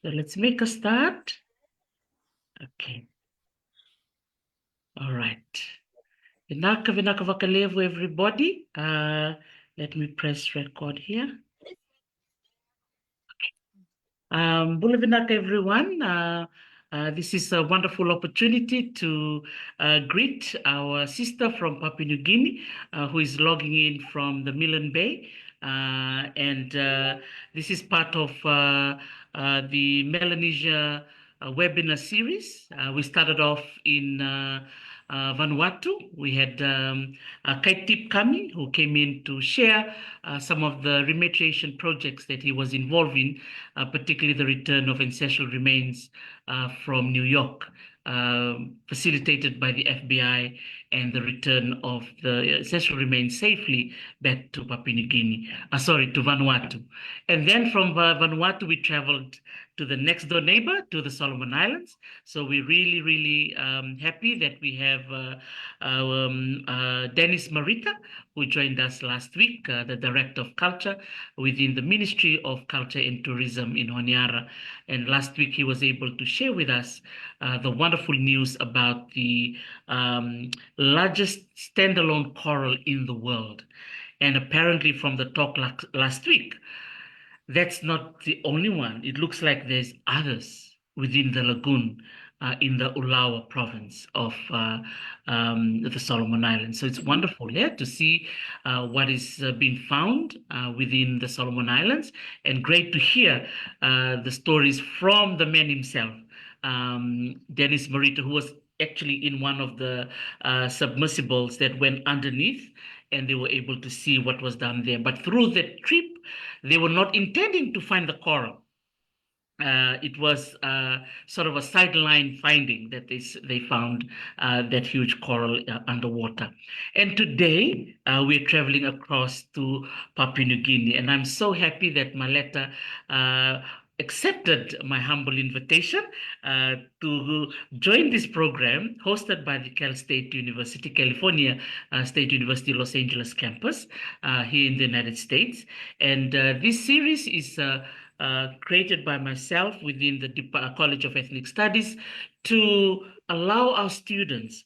So let's make a start. Okay. All right. Vinaka Vakalevu, everybody. Let me press record here. Bula Vinaka, everyone. This is a wonderful opportunity to greet our sister from Papua New Guinea, who is logging in from the Milne Bay. And this is part of the Melanesia webinar series. We started off in Vanuatu. We had Kaitip Kami, who came in to share some of the repatriation projects that he was involved in, particularly the return of ancestral remains from New York, facilitated by the FBI, and the return of the ancestral remains safely back to Papua New Guinea, to Vanuatu. And then from Vanuatu, we traveled to the next door neighbor, to the Solomon Islands. So we're really, really happy that we have Ms Maleta, who joined us last week, the Director of Culture within the Ministry of Culture and Tourism in Honiara. And last week he was able to share with us the wonderful news about the largest standalone coral in the world. And apparently from the talk last week, that's not the only one. It looks like there's others within the lagoon in the Ulawa province of the Solomon Islands. So it's wonderful, yeah, to see what is being found within the Solomon Islands, and great to hear the stories from the man himself, Ms Maleta, who was actually in one of the submersibles that went underneath, and they were able to see what was done there. But through the trip, they were not intending to find the coral. It was sort of a sideline finding that they found that huge coral underwater. And today we're traveling across to Papua New Guinea, and I'm so happy that Maleta accepted my humble invitation to join this program hosted by the Cal State University, California State University, Los Angeles campus here in the United States. And this series is created by myself within the College of Ethnic Studies to allow our students,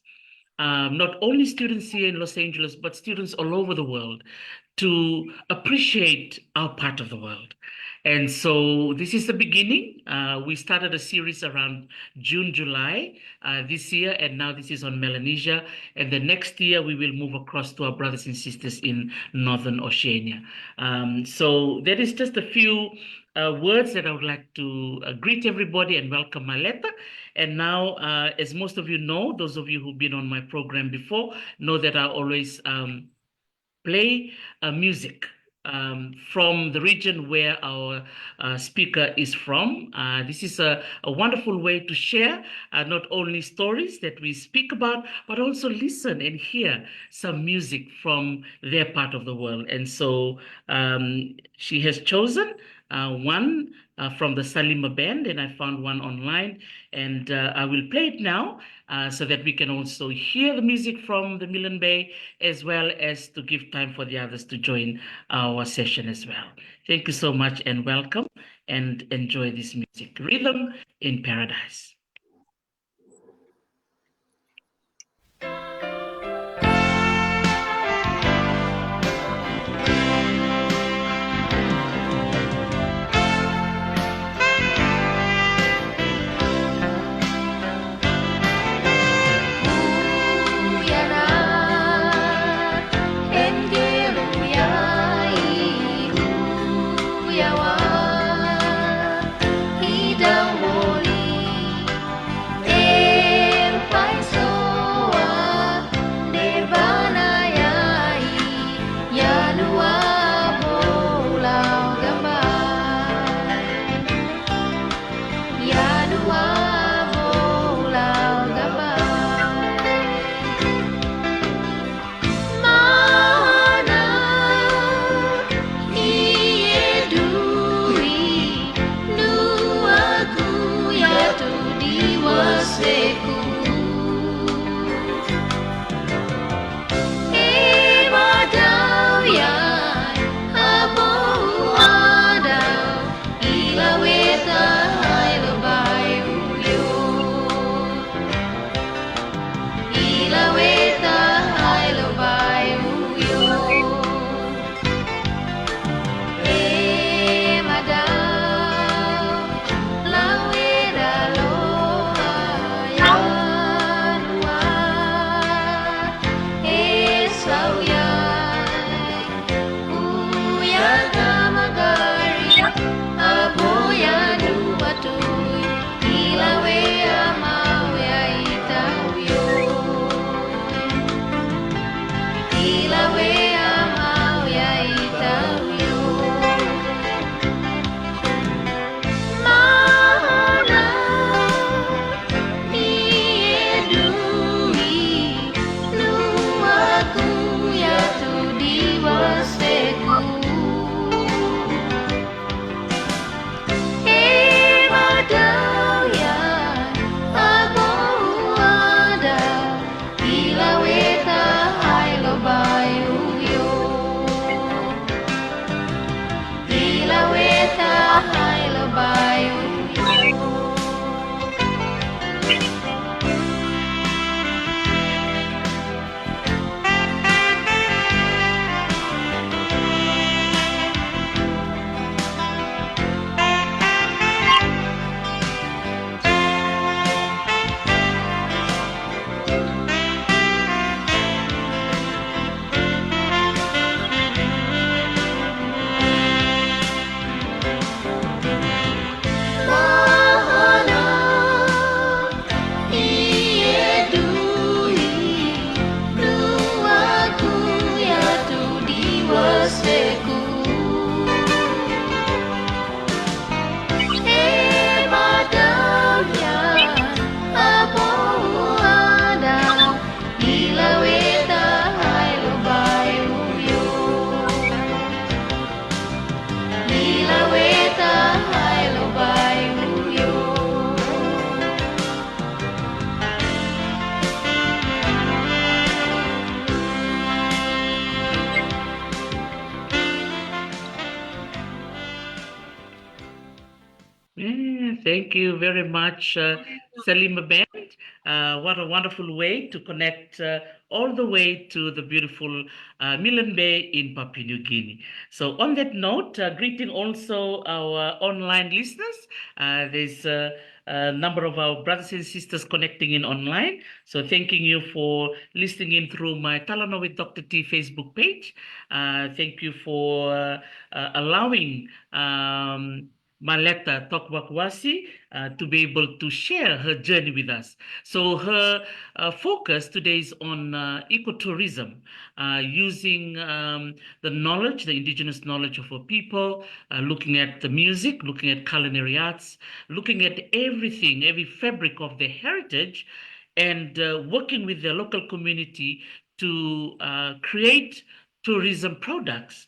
not only students here in Los Angeles, but students all over the world, to appreciate our part of the world. And so this is the beginning. We started a series around June, July this year, and now this is on Melanesia. And the next year, we will move across to our brothers and sisters in Northern Oceania. So that is just a few words that I would like to greet everybody and welcome Maleta. And now, as most of you know, those of you who've been on my program before, know that I always play music from the region where our speaker is from. This is a wonderful way to share not only stories that we speak about, but also listen and hear some music from their part of the world. And so she has chosen one from the Salima band, and I found one online, and I will play it now so that we can also hear the music from the Milne Bay, as well as to give time for the others to join our session as well. Thank you so much and welcome, and enjoy this music. Rhythm in Paradise. Yawa, hidang woli. Thank you very much, Salima Band. What a wonderful way to connect all the way to the beautiful Milne Bay in Papua New Guinea. So, on that note, greeting also our online listeners. There's a number of our brothers and sisters connecting in online. So, thanking you for listening in through my Talano with Dr. T Facebook page. Thank you for allowing. Maleta Tokwakwasi to be able to share her journey with us. So her focus today is on ecotourism, using the knowledge, the indigenous knowledge of her people, looking at the music, looking at culinary arts, looking at everything, every fabric of their heritage, and working with the local community to create tourism products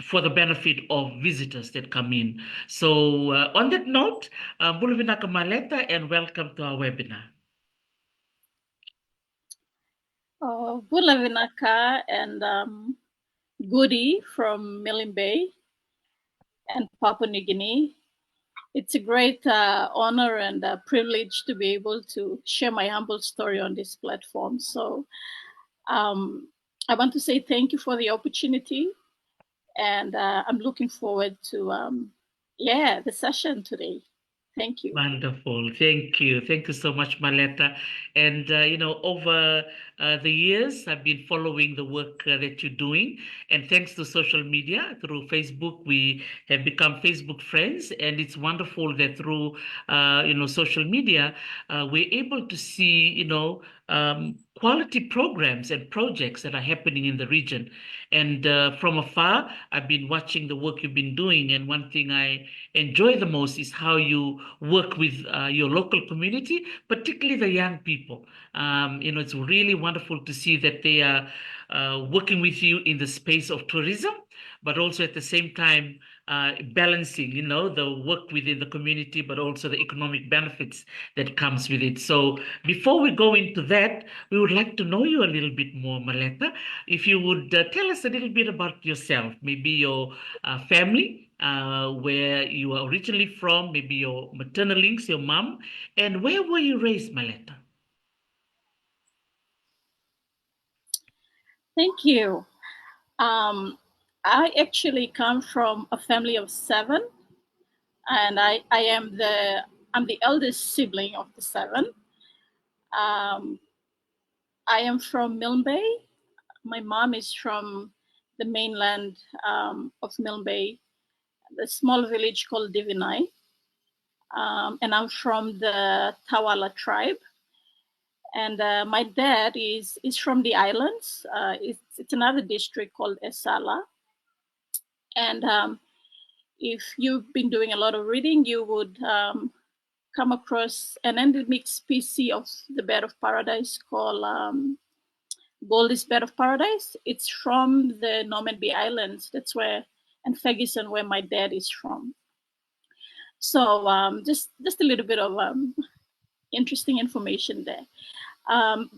for the benefit of visitors that come in. So, on that note, Buluvinaka Maleta, and welcome to our webinar. Bulavinaka and Goody from Milne Bay and Papua New Guinea. It's a great honor and privilege to be able to share my humble story on this platform. So I want to say thank you for the opportunity, and I'm looking forward to the session today. Thank you. Wonderful. Thank you. Thank you so much, Maleta. And, over the years, I've been following the work that you're doing. And thanks to social media, through Facebook, we have become Facebook friends. And it's wonderful that through, social media, we're able to see, quality programs and projects that are happening in the region. And from afar, I've been watching the work you've been doing. And one thing I enjoy the most is how you work with your local community, particularly the young people. It's really wonderful to see that they are working with you in the space of tourism, but also at the same time balancing, the work within the community, but also the economic benefits that comes with it. So before we go into that, we would like to know you a little bit more, Maleta. If you would tell us a little bit about yourself, maybe your family, where you are originally from, maybe your maternal links, your mom, and where were you raised, Maleta? Thank you. I actually come from a family of 7, and I'm the eldest sibling of the 7. I am from Milne Bay. My mom is from the mainland of Milne Bay, the small village called Divinai. And I'm from the Tawala tribe. And my dad is from the islands. It's another district called Esala. And if you've been doing a lot of reading, you would come across an endemic species of the bird of paradise called Goldie's Bed of Paradise. It's from the Normanby Islands. That's where, and Ferguson, where my dad is from. So just a little bit of interesting information there.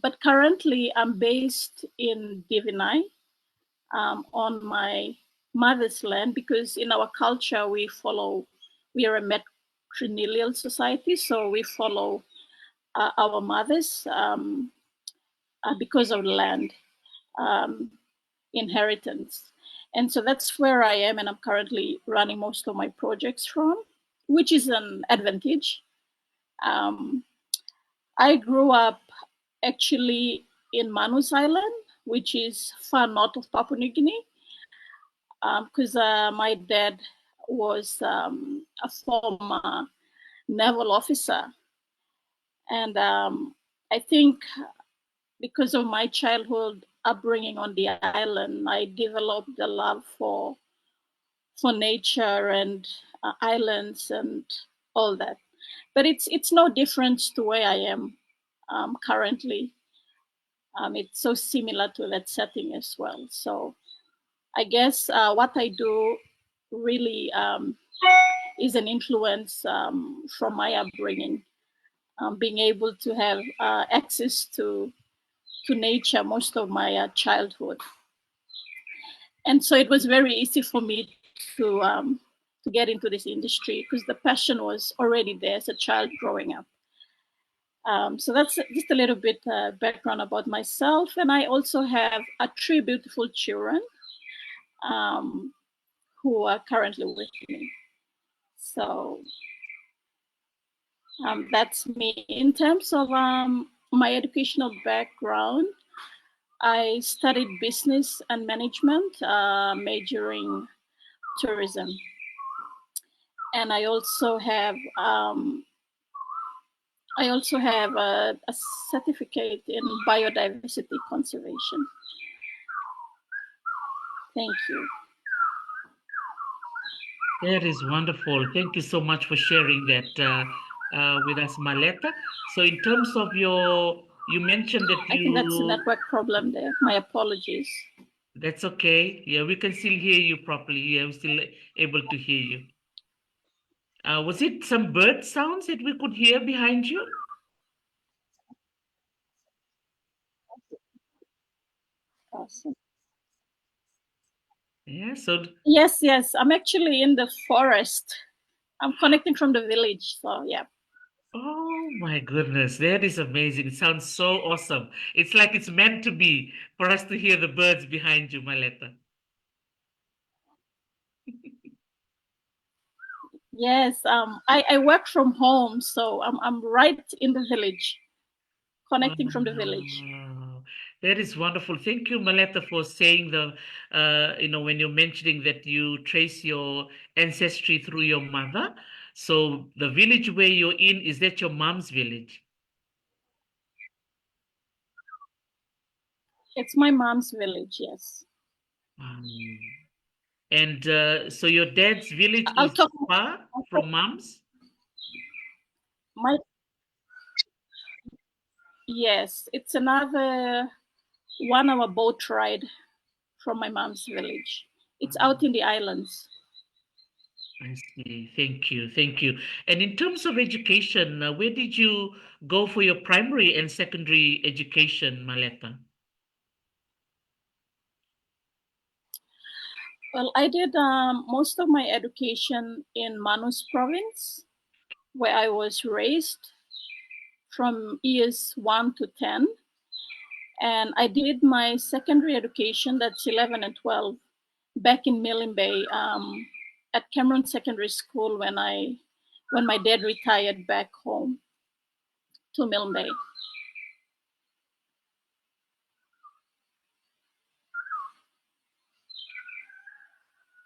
But currently, I'm based in Divinai on my mother's land, because in our culture we are a matrilineal society, so we follow our mothers because of land. Inheritance. And so that's where I am, and I'm currently running most of my projects from, which is an advantage. I grew up actually in Manus Island, which is far north of Papua New Guinea, because my dad was a former naval officer. And I think because of my childhood upbringing on the island, I developed a love for nature and islands and all that. But it's no different to where I am currently. It's so similar to that setting as well. So I guess what I do really is an influence from my upbringing, being able to have access to nature most of my childhood. And so it was very easy for me to to get into this industry because the passion was already there as a child growing up. So that's just a little bit background about myself. And I also have three beautiful children who are currently with me. So that's me. In terms of my educational background, I studied business and management, majoring tourism. And I also have a certificate in biodiversity conservation. Thank you. That is wonderful. Thank you so much for sharing that with us, Maleta. So, in terms of you mentioned that I think that's a you. network problem there. My apologies. That's okay. Yeah, we can still hear you properly. Yeah, we're still able to hear you. Was it some bird sounds that we could hear behind you? Awesome. Yeah, so. Yes. I'm actually in the forest. I'm connecting from the village. So, yeah. Oh my goodness, that is amazing. It sounds so awesome. It's like it's meant to be for us to hear the birds behind you, Maleta. Yes. I work from home. So I'm right in the village, connecting from the village. Wow. That is wonderful. Thank you, Maleta, for saying when you're mentioning that you trace your ancestry through your mother. So the village where you're in, is that your mom's village? It's my mom's village. Yes. Um, and so your dad's village I'll is talk. far from mom's? My Yes, it's another 1 hour boat ride from my mom's village. It's out in the islands. I see. Thank you. Thank you. And in terms of education, where did you go for your primary and secondary education, Maleta? Well, I did most of my education in Manus province, where I was raised from years 1 to 10. And I did my secondary education, that's 11 and 12, back in Milne Bay at Cameron Secondary School when my dad retired back home to Milne Bay.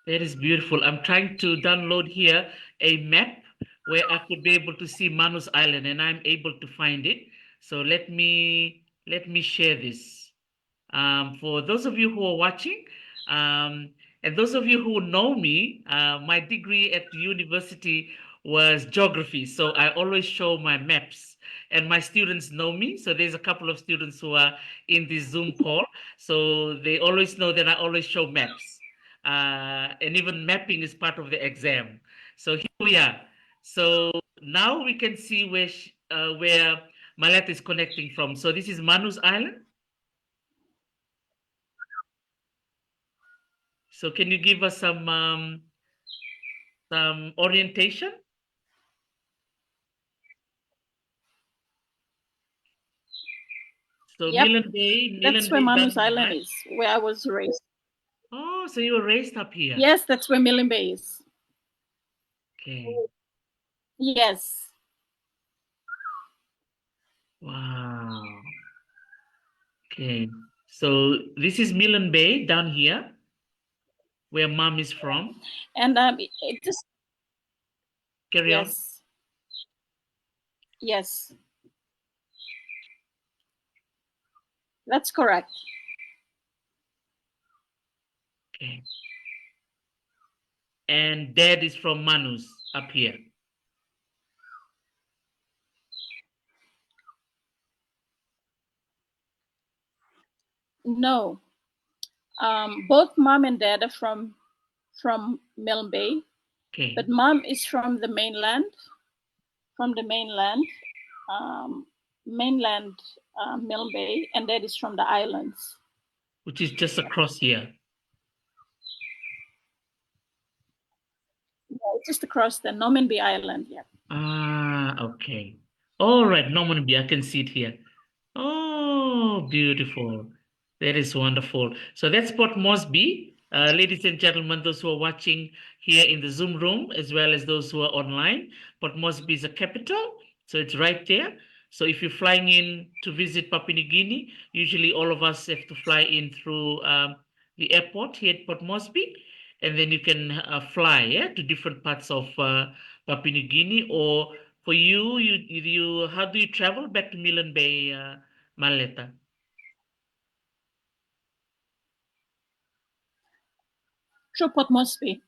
That is beautiful. I'm trying to download here a map where I could be able to see Manus Island, and I'm able to find it. So let me share this. For those of you who are watching, um, and those of you who know me, my degree at university was geography. So I always show my maps, and my students know me. So there's a couple of students who are in this Zoom call. So they always know that I always show maps. And even mapping is part of the exam. So here we are. So now we can see where Malet is connecting from. So this is Manus Island. So can you give us some orientation? So Yep, Milne that's where Bay down Manus here, Island right? is, where I was raised. Oh, so you were raised up here. Yes, that's where Milne Bay is. Okay. Yes. Wow. Okay. So this is Milne Bay down here, where mom is from. And it just, Carry on. yes, yes, that's correct. Okay. And dad is from Manus up here. No, both mom and dad are from Milne Bay, Okay. but mom is from the mainland, from the um, mainland Milne Bay, and dad is from the islands. Which is just across here. just across the Normanby Island. Yeah. Ah, okay. All right, Normanby, I can see it here. Oh, beautiful. That is wonderful. So that's Port Moresby. Ladies and gentlemen, those who are watching here in the Zoom room, as well as those who are online, Port Moresby is a capital. So it's right there. So if you're flying in to visit Papua New Guinea, usually all of us have to fly in through the airport here at Port Moresby. And then you can fly, yeah, to different parts of Papua New Guinea. Or for you, how do you travel back to Milne Bay, Maleta? Through Port Moresby.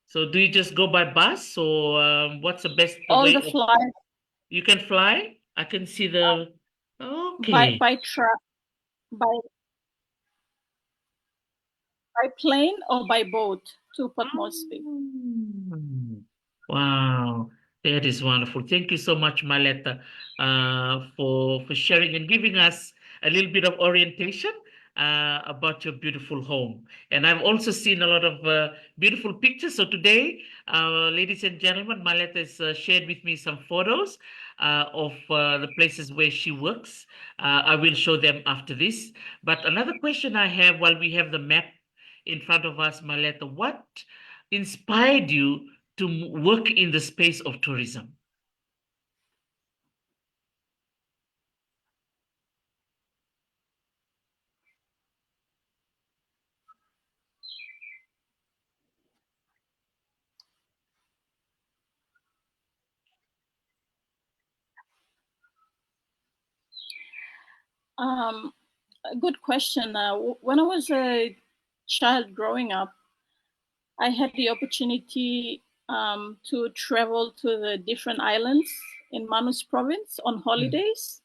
So do you just go by bus, or what's the best All way the of? flights You can fly. I can see the. by Okay. by truck, by plane or by boat to Port Moresby. Mm. Wow, that is wonderful. Thank you so much, Maleta, for sharing and giving us a little bit of orientation about your beautiful home. And I've also seen a lot of beautiful pictures. So today, ladies and gentlemen, Maleta has shared with me some photos of the places where she works. I will show them after this. But another question I have while we have the map in front of us, Maleta, what inspired you to work in the space of tourism? A good question. When I was a child growing up, I had the opportunity to travel to the different islands in Manus province on Mm. holidays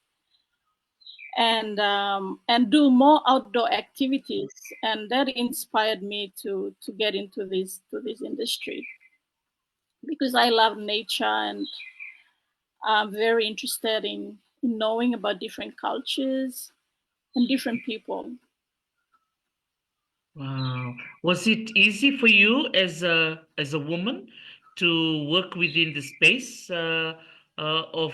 and do more outdoor activities, and that inspired me to get into this industry because I love nature and I'm very interested in knowing about different cultures and different people. Wow. Was it easy for you as a woman to work within the space of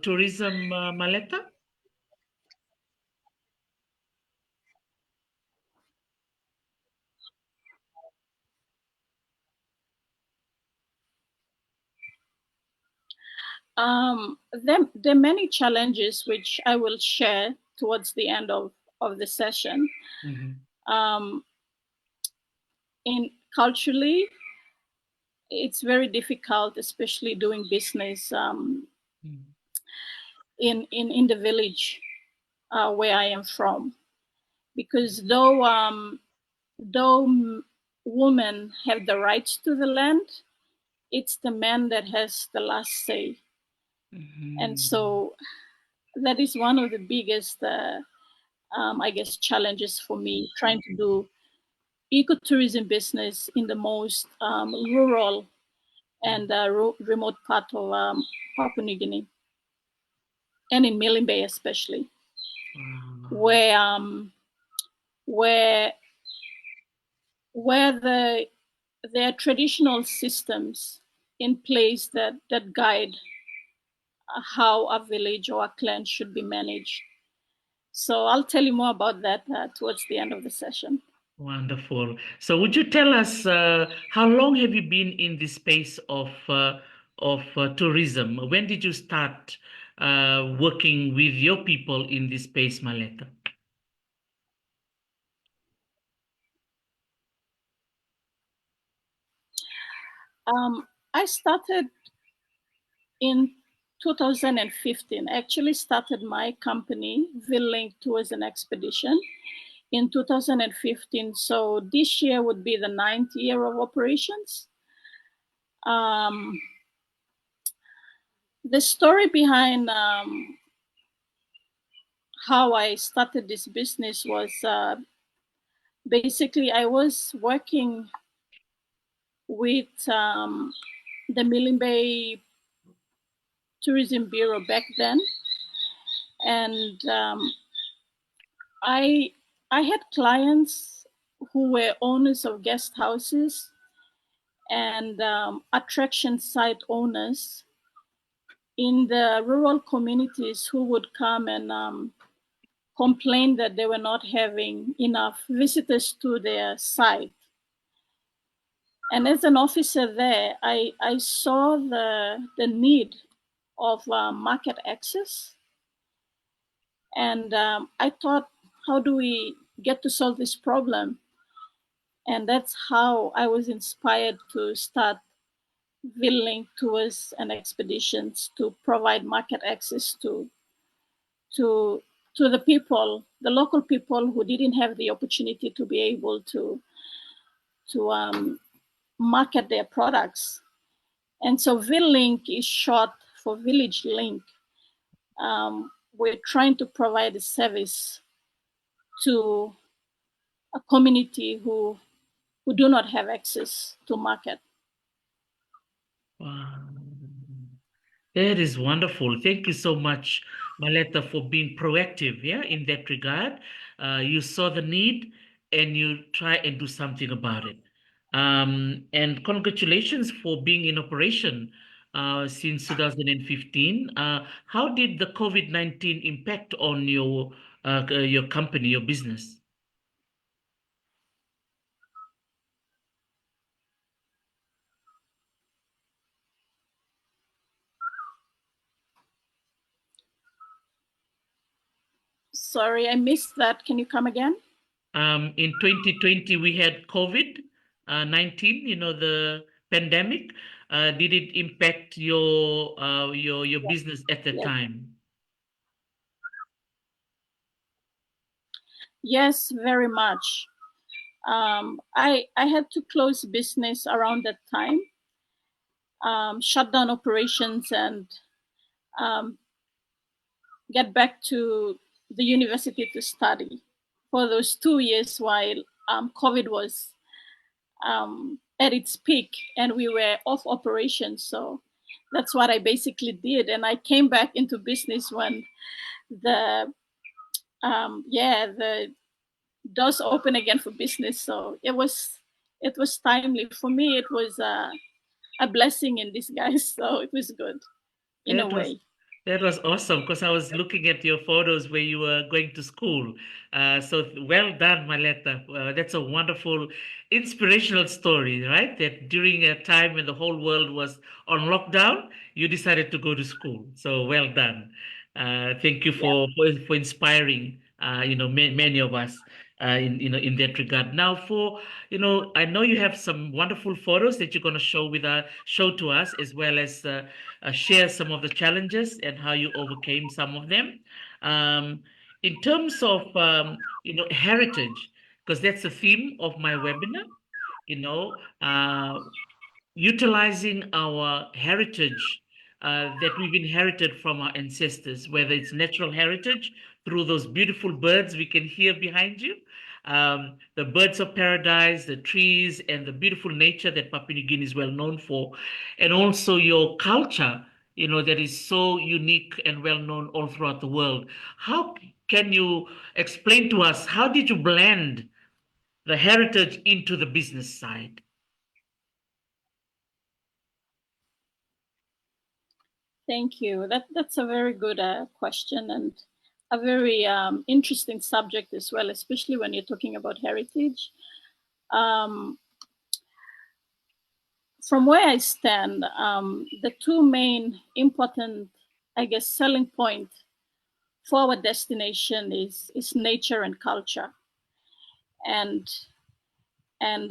tourism, Maleta? There are many challenges which I will share towards the end of the session. Mhm. Um, in culturally, it's very difficult, especially doing business Mhm. in the village where I am from, because though women have the rights to the land, it's the man that has the last say, and Mhm. so that is one of the biggest, I guess, challenges for me trying to do ecotourism business in the most rural and remote part of Papua New Guinea and in Milne Bay especially, Wow. where where where there are traditional systems in place that guide how a village or a clan should be managed. So I'll tell you more about that towards the end of the session. Wonderful. So, would you tell us how long have you been in the space of tourism? When did you start working with your people in this space, Maleta? I started in 2015. I actually started my company, V-Link Tours and Expedition, in 2015. So this year would be the ninth year of operations. Um, the story behind how I started this business was basically I was working with the Milne Bay Tourism Bureau back then, and I I had clients who were owners of guest houses, and attraction site owners in the rural communities who would come and complain that they were not having enough visitors to their site. And as an officer there, I saw the need of market access. And I thought, how do we get to solve this problem? And that's how I was inspired to start Link tours and expeditions to provide market access to the people, the local people who didn't have the opportunity to be able to market their products. And so Link is short for Village Link. We're trying to provide a service to a community who do not have access to market. Wow. That is wonderful. Thank you so much, Maleta, for being proactive, yeah, in that regard. You saw the need and you try and do something about it. And congratulations for being in operation since 2015. How did the COVID-19 impact on your company, your business? Sorry, I missed that. Can you come again? In 2020, we had COVID-19, the pandemic. Did it impact your business at the Yes. time? Yes, very much. I had to close business around that time, shut down operations, and um, get back to the university to study for those 2 years while COVID was at its peak and we were off operations. So that's what I basically did. And I came back into business when the the doors open again for business. So it was timely for me. It was a blessing in disguise. So it was good in a That was way. that was awesome because I was looking at your photos where you were going to school. So well done, Maleta. That's a wonderful, inspirational story, right? That during a time when the whole world was on lockdown, you decided to go to school. So well done. Thank you Yeah. for inspiring many of us in that regard. Now I know you have some wonderful photos that you're going to show to us as well as share some of the challenges and how you overcame some of them. Um, in terms of heritage, because that's the theme of my webinar. You know, uh, Utilizing our heritage that we've inherited from our ancestors, whether it's natural heritage through those beautiful birds we can hear behind you, the birds of paradise, the trees, and the beautiful nature that Papua New Guinea is well known for, and also your culture, that is so unique and well known all throughout the world. How can you explain to us how did you blend the heritage into the business side? Thank you. That's a very good question and a very interesting subject as well, especially when you're talking about heritage. Um, from where I stand, the two main important, I guess, selling point for our destination is nature and culture, and and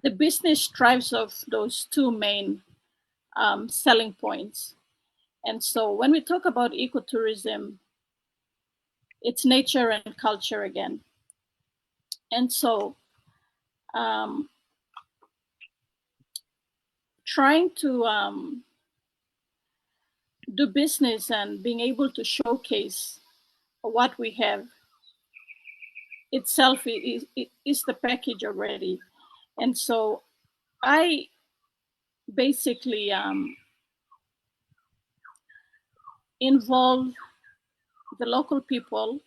the business strives of those two main selling points. And so when we talk about ecotourism, it's nature and culture again. And so um, trying to do business and being able to showcase what we have itself is the package already. And so I basically involve the local people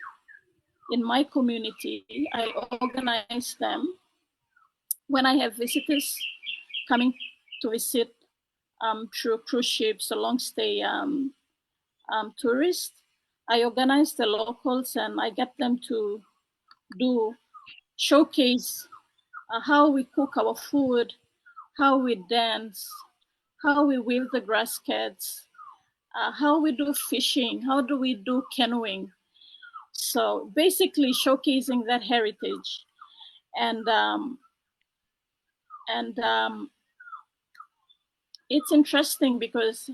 in my community. I organize them when I have visitors coming to visit through cruise ships or long stay tourists, I organize the locals and I get them to do showcase how we cook our food, how we dance, how we weave the grass skirts, how we do fishing, how do we do canoeing. So basically showcasing that heritage. And and it's interesting because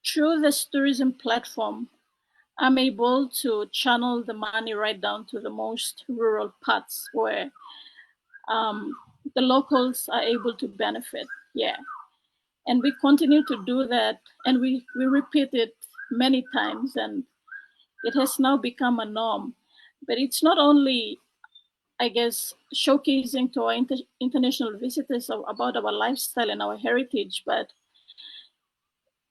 through this tourism platform, I'm able to channel the money right down to the most rural parts where um, the locals are able to benefit. Yeah. And we continue to do that, and we repeat it many times, and it has now become a norm. But it's not only, I guess, showcasing to our international visitors about our lifestyle and our heritage, but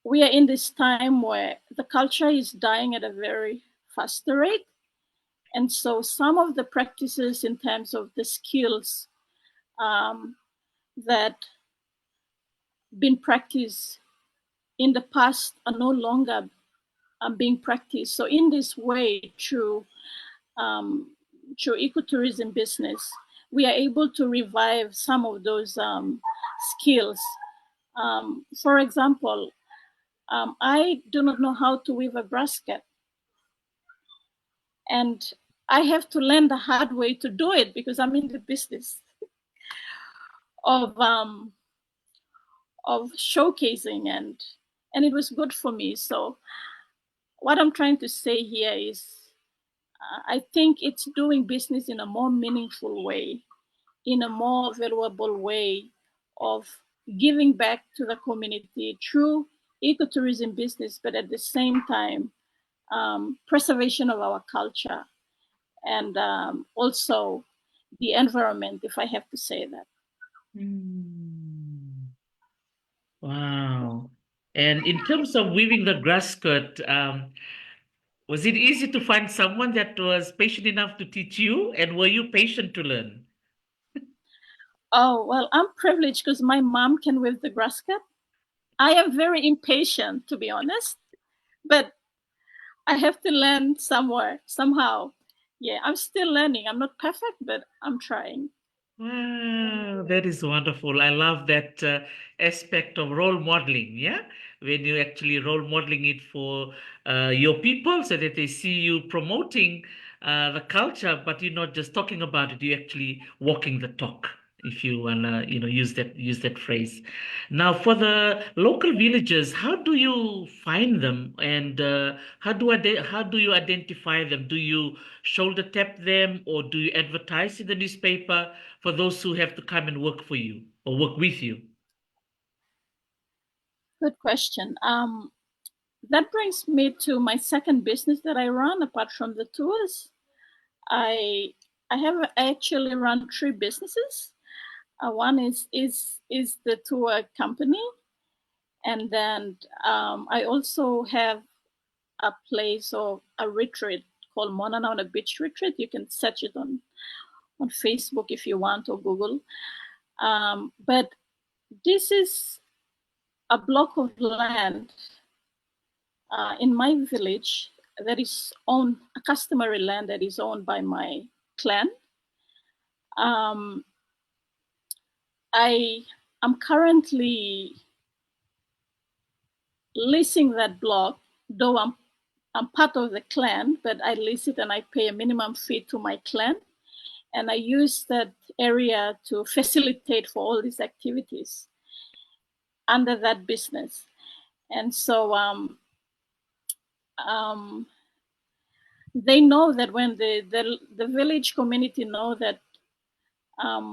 we are in this time where the culture is dying at a very faster rate. And so some of the practices in terms of the skills um, that been practiced in the past are no longer being practiced. So in this way, um, through ecotourism business, we are able to revive some of those skills. For example, I do not know how to weave a basket, and I have to learn the hard way to do it because I'm in the business of showcasing, and it was good for me. So what I'm trying to say here is I think it's doing business in a more meaningful way, in a more valuable way of giving back to the community through ecotourism business, but at the same time, preservation of our culture and also the environment, if I have to say that. Mm. Wow. And in terms of weaving the grass skirt, was it easy to find someone that was patient enough to teach you? And were you patient to learn? Oh, well, I'm privileged because my mom can weave the grass cut. I am very impatient, to be honest, but I have to learn somewhere, somehow. Yeah, I'm still learning. I'm not perfect, but I'm trying. Wow, that is wonderful. I love that aspect of role modeling. Yeah, when you actually role modeling it for your people so that they see you promoting the culture, but you're not just talking about it, you're actually walking the talk, if you wanna, use that phrase. Now, for the local villagers, how do you find them, and how do you identify them? Do you shoulder tap them, or do you advertise in the newspaper for those who have to come and work for you or work with you? Good question. That brings me to my second business that I run apart from the tours. I I have actually run three businesses. One is the tour company, and then I also have a place or a retreat called Monana on a Beach Retreat. You can search it on Facebook if you want or Google. But this is a block of land in my village that is owned, a customary land that is owned by my clan. Um, I am currently leasing that block, though I'm part of the clan, but I lease it and I pay a minimum fee to my clan. And I use that area to facilitate for all these activities under that business. And so um, they know that when the village community know that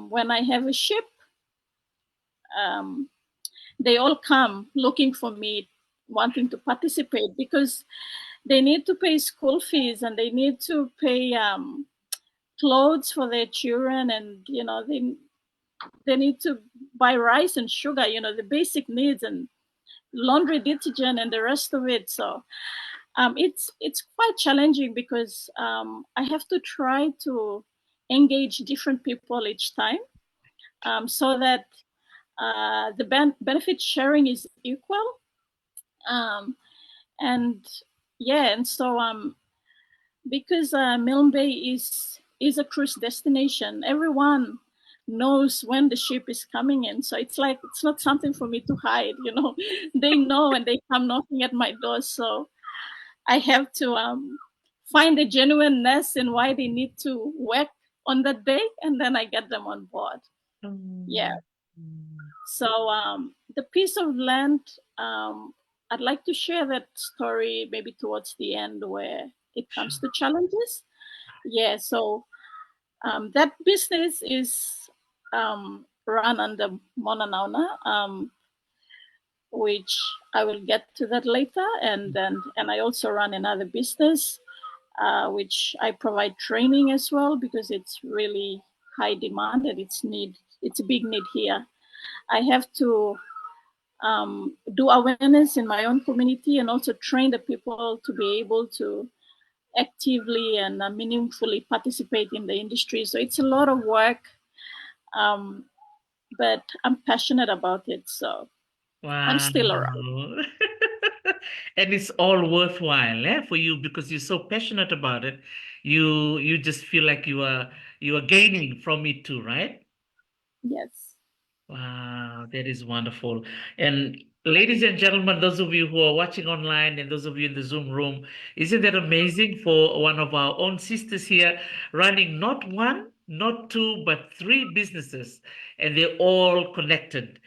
when I have a ship, um, they all come looking for me, wanting to participate because they need to pay school fees and they need to pay clothes for their children, and they need to buy rice and sugar, the basic needs, and laundry detergent and the rest of it. So it's quite challenging because I have to try to engage different people each time. so that the benefit sharing is equal. And yeah, and so because Milne Bay is a cruise destination, everyone knows when the ship is coming in. So it's like it's not something for me to hide, you know. They know when they come knocking at my door. So I have to find a genuineness in why they need to work on that day, and then I get them on board. Yeah. Mm. So the piece of land, I'd like to share that story maybe towards the end where it comes to challenges. Yeah. So that business is run under Mona Nauna, which I will get to that later, and I also run another business, which I provide training as well because it's really high demand and it's a big need here. I have to do awareness in my own community and also train the people to be able to actively and meaningfully participate in the industry. So it's a lot of work, but I'm passionate about it. So I'm Wow. still around. And it's all worthwhile, for you because you're so passionate about it. You just feel like you are gaining from it too, right? Yes. Wow, that is wonderful. And ladies and gentlemen, those of you who are watching online and those of you in the Zoom room, isn't that amazing for one of our own sisters here running not one, not two, but three businesses, and they're all connected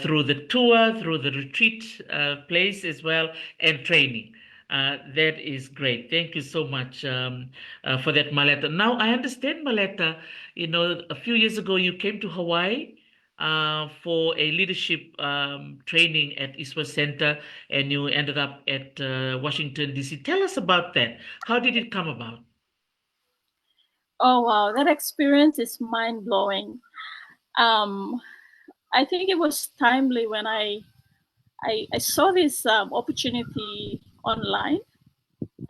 through the tour, through the retreat place as well, and training. That is great. Thank you so much for that, Maleta. Now, I understand, Maleta, a few years ago you came to Hawaii for a leadership training at ISWA Center, and you ended up at Washington, D.C. Tell us about that. How did it come about? Oh wow, that experience is mind blowing. Um, I think it was timely when I saw this opportunity online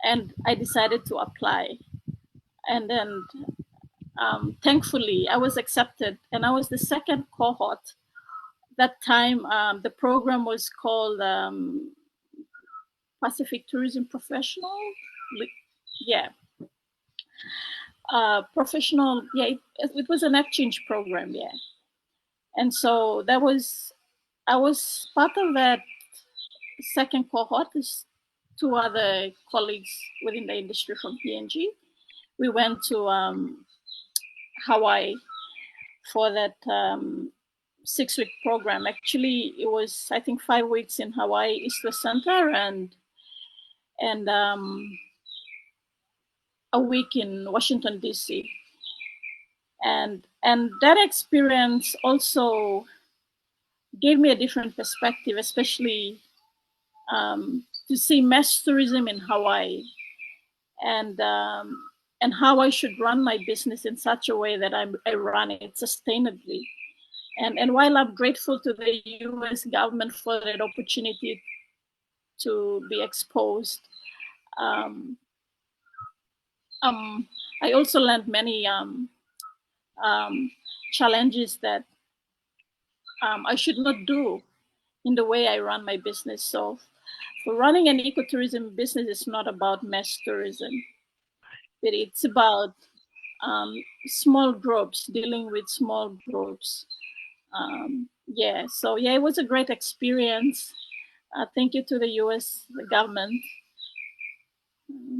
and I decided to apply. And then thankfully, I was accepted, and I was the second cohort. That time, the program was called Pacific Tourism Professional. Yeah, professional. Yeah, it was an exchange program. Yeah, and so I was part of that second cohort. There's two other colleagues within the industry from PNG. We went to Hawaii for that 6-week program. Actually, it was I think 5 weeks in Hawaii Easter Center and a week in Washington D.C. And that experience also gave me a different perspective, especially to see mass tourism in Hawaii and how I should run my business in such a way that I run it sustainably. And while I'm grateful to the U.S. government for that opportunity to be exposed, um, um, I also learned many um, challenges that I should not do in the way I run my business. So, for running an ecotourism business is not about mass tourism, but it's about small groups, dealing with small groups. Yeah, so yeah, it was a great experience. Thank you to the U.S. government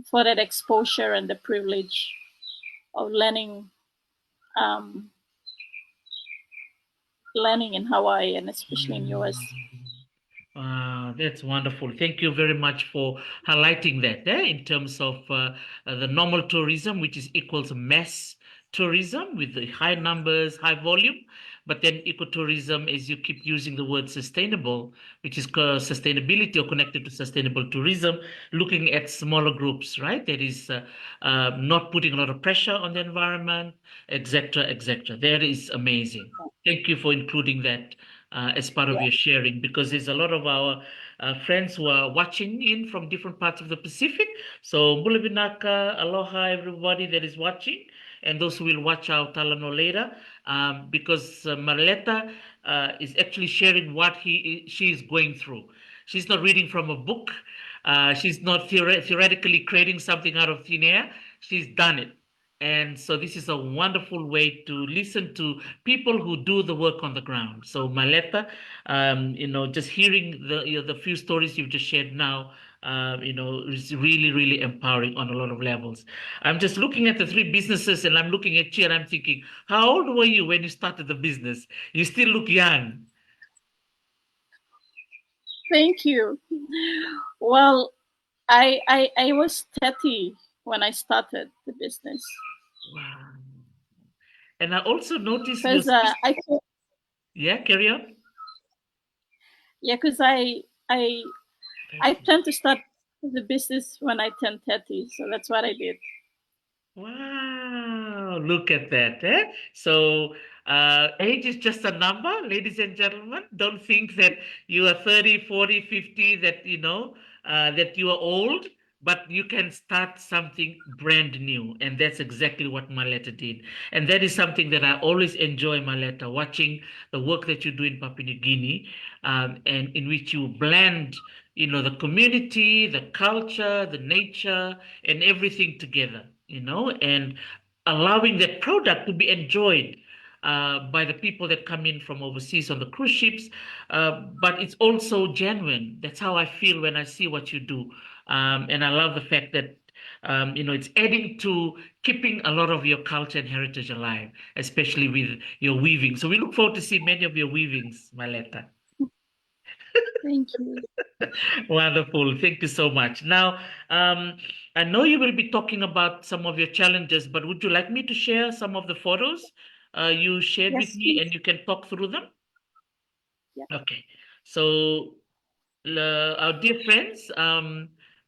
for that exposure and the privilege of um, learning in Hawaii and especially in U.S. That's wonderful. Thank you very much for highlighting that in terms of the normal tourism, which is equals mass tourism with the high numbers, high volume. But then ecotourism, as you keep using the word sustainable, which is sustainability or connected to sustainable tourism, looking at smaller groups, right? That is not putting a lot of pressure on the environment, etc., etc. That is amazing. Thank you for including that as part of Yeah. your sharing because there's a lot of our friends who are watching in from different parts of the Pacific. So, Bulabinaka, aloha, everybody that is watching. and those who will watch our Talano later, because Maleta is actually sharing what she is going through. She's not reading from a book. She's not theoretically creating something out of thin air. She's done it. And so this is a wonderful way to listen to people who do the work on the ground. So Maleta, just hearing the few stories you've just shared now, is really, really empowering on a lot of levels. I'm just looking at the three businesses and I'm looking at you and I'm thinking, how old were you when you started the business? You still look young. Thank you. Well, I was 30 when I started the business. Wow. And I also noticed your Because sister. I Yeah, carry on. yeah, because I I 30. plan to start the business when I turn 30, so that's what I did. Wow, look at that. Eh? So, age is just a number, ladies and gentlemen. Don't think that you are 30, 40, 50, that, that you are old, but you can start something brand new. And that's exactly what Maleta did. And that is something that I always enjoy, Maleta, watching the work that you do in Papua New Guinea, and in which you blend, the community, the culture, the nature, and everything together, and allowing that product to be enjoyed by the people that come in from overseas on the cruise ships. But it's also genuine. That's how I feel when I see what you do. And I love the fact that, it's adding to keeping a lot of your culture and heritage alive, especially with your weaving. So we look forward to see many of your weavings, Maleta. Thank you. Wonderful. Thank you so much. Now, I know you will be talking about some of your challenges, but would you like me to share some of the photos you shared with Yes, me please. and you can talk through them? Yeah. Okay. So, our dear friends,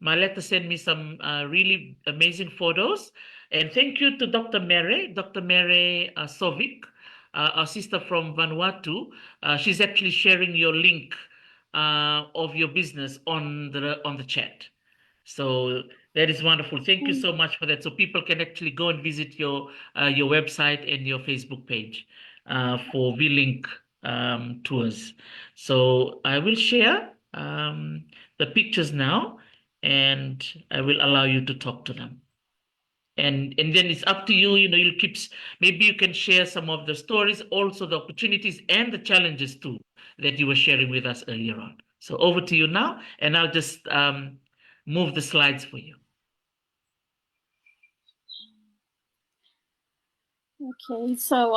Maleta sent me some really amazing photos. And thank you to Dr. Mary Sovic, our sister from Vanuatu. She's actually sharing your link of your business on the chat. So that is wonderful. Thank you Mm. so much for that. So people can actually go and visit your website and your Facebook page for V-Link tours. So I will share the pictures now, and I will allow you to talk to them. And then it's up to you. You'll maybe you can share some of the stories, also the opportunities and the challenges too that you were sharing with us earlier on. So over to you now, and I'll just move the slides for you. Okay, so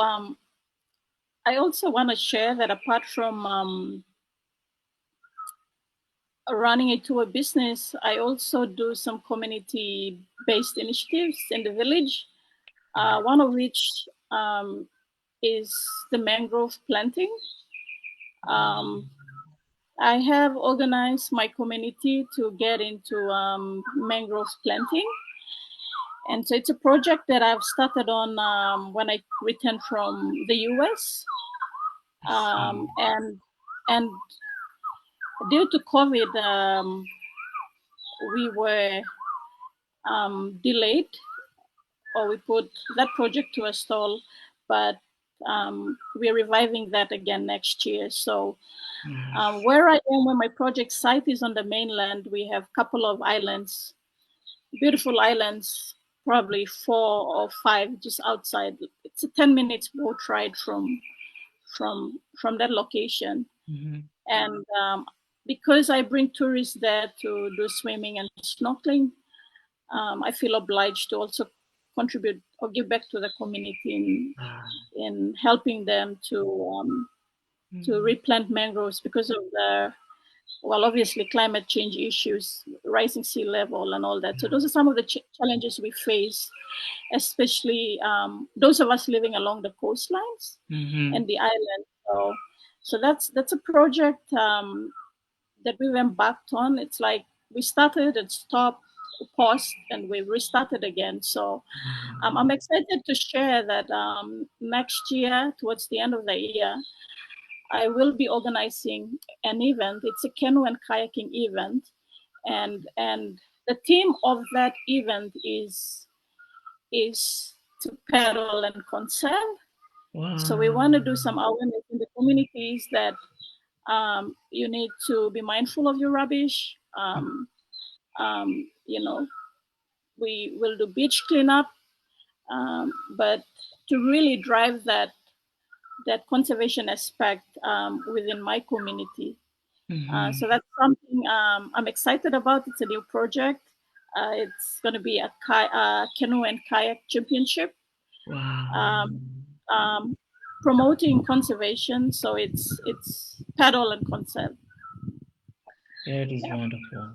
I also want to share that apart from running a tour business, I also do some community-based initiatives in the village. One of which is the mangrove planting. I have organized my community to get into mangrove planting. And so it's a project that I've started on when I returned from the US. I see. And due to COVID, we were delayed, or we put that project to a stall, but we're reviving that again next year. So Yes. where I am, where my project site is on the mainland, we have a couple of islands, beautiful islands, probably 4 or 5 just outside. It's a 10 minutes boat ride from that location. Mm-hmm. And because I bring tourists there to do swimming and snorkeling, I feel obliged to also contribute or give back to the community Ah. in helping them to Mm-hmm. replant mangroves because of the, well, obviously climate change issues, rising sea level, and all that. So those are some of the challenges we face, especially those of us living along the coastlines Mm-hmm. and the island. So that's a project that we've embarked on. It's like we started and stopped, paused, and we restarted again. So I'm excited to share that next year, towards the end of the year, I will be organizing an event. It's a canoe and kayaking event, and the theme of that event is to paddle and conserve. Wow. So we want to do some awareness in the communities that you need to be mindful of your rubbish. You know, we will do beach cleanup, but to really drive that conservation aspect within my community. So that's something I'm excited about. It's a new project. It's going to be a canoe and kayak championship. Wow. Promoting conservation, so it's paddle and conserve. That is wonderful.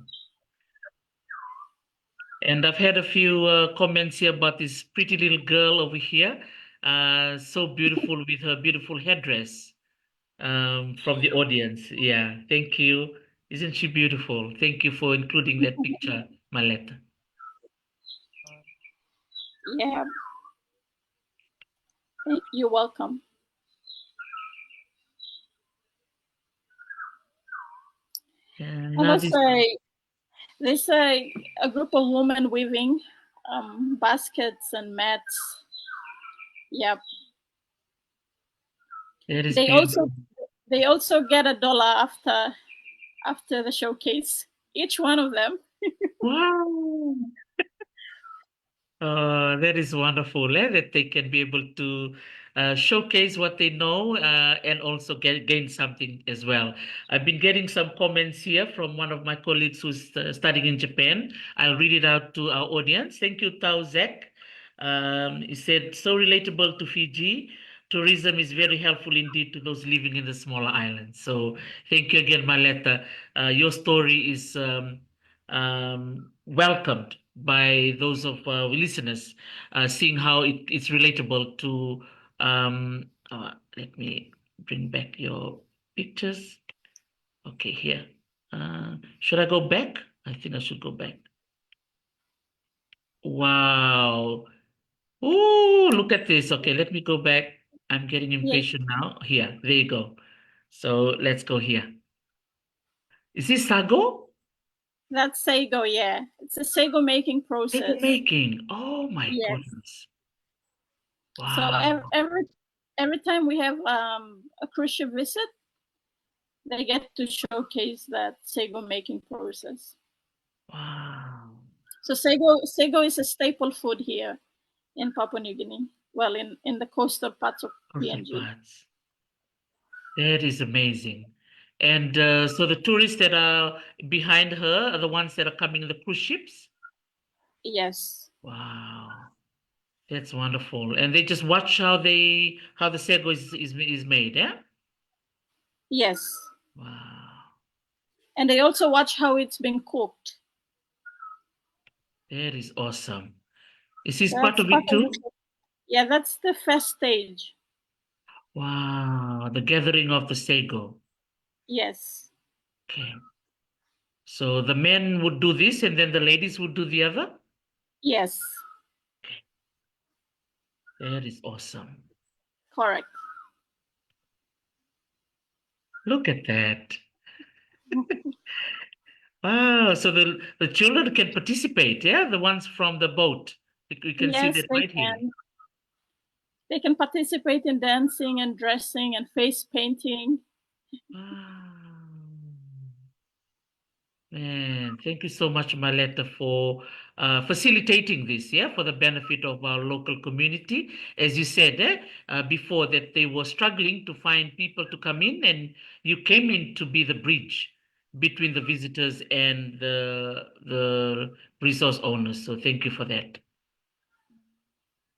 And I've had a few comments here about this pretty little girl over here. So beautiful with her beautiful headdress from the audience. Yeah, thank you. Isn't she beautiful? Thank you for including that picture, Maleta. Yeah, you're welcome. And And now this, there's a group of women weaving baskets and mats. Yep. that is They beautiful. also get $1 after the showcase. Each one of them. Wow. That is wonderful, that they can be able to showcase what they know and also gain something as well. I've been getting some comments here from one of my colleagues who's studying in Japan. I'll read it out to our audience. Thank you, Tao Zek. He said, so relatable to Fiji. Tourism is very helpful indeed to those living in the smaller islands. So thank you again, Maleta. Your story is welcomed by those of listeners, seeing how it's relatable to. Let me bring back your pictures. Okay, here. Should I go back? I think I should go back. Wow. Oh, look at this. Okay, let me go back. I'm getting Yeah, impatient now. Here, there you go. So let's go here. Is this sago? that's sago. Yeah, it's a sago making Sago process. making. Oh my Yes. goodness. So Wow. every time we have a cruise ship visit, they get to showcase that sago making process. Wow. So sago is a staple food here in Papua New Guinea. Well, in the coastal parts of Coastal PNG. parts. That is amazing. And so the tourists that are behind her are the ones that are coming in the cruise ships? Yes. Wow. That's wonderful. And they just watch how the sago is made, yeah? Yes. Wow. And they also watch how it's been cooked. That is awesome. Is this part That's of part it of too? the, yeah, that's the first stage. Wow. The gathering of the sago. Yes. Okay. So the men would do this and then the ladies would do the other? Yes. That is awesome. Correct. Look at that. Wow. So the children can participate, yeah? The ones from the boat. We can see Yes, that they right here. can. They can participate in dancing and dressing and face painting. Wow. Man, thank you so much, Maleta, for facilitating this, yeah, for the benefit of our local community. As you said before, that they were struggling to find people to come in, and you came in to be the bridge between the visitors and the resource owners. So thank you for that.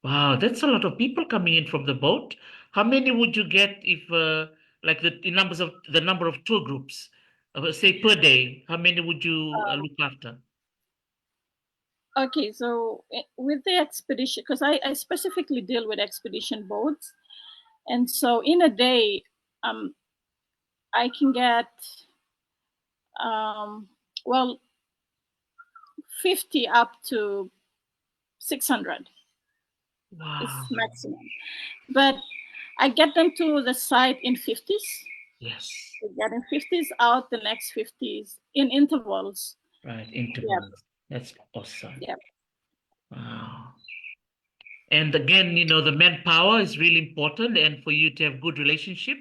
Wow, that's a lot of people coming in from the boat. How many would you get if, like the number of tour groups, say per day? How many would you look after? Okay, so with the expedition, because I specifically deal with expedition boats, and so in a day, I can get um, well 50 up to 600 is Wow. maximum. But I get them to the site in 50s. Yes. We get in 50s out the next 50s in intervals. Right. Yep. Intervals. That's awesome. Yep. Wow. And again, the manpower is really important, and for you to have good relationship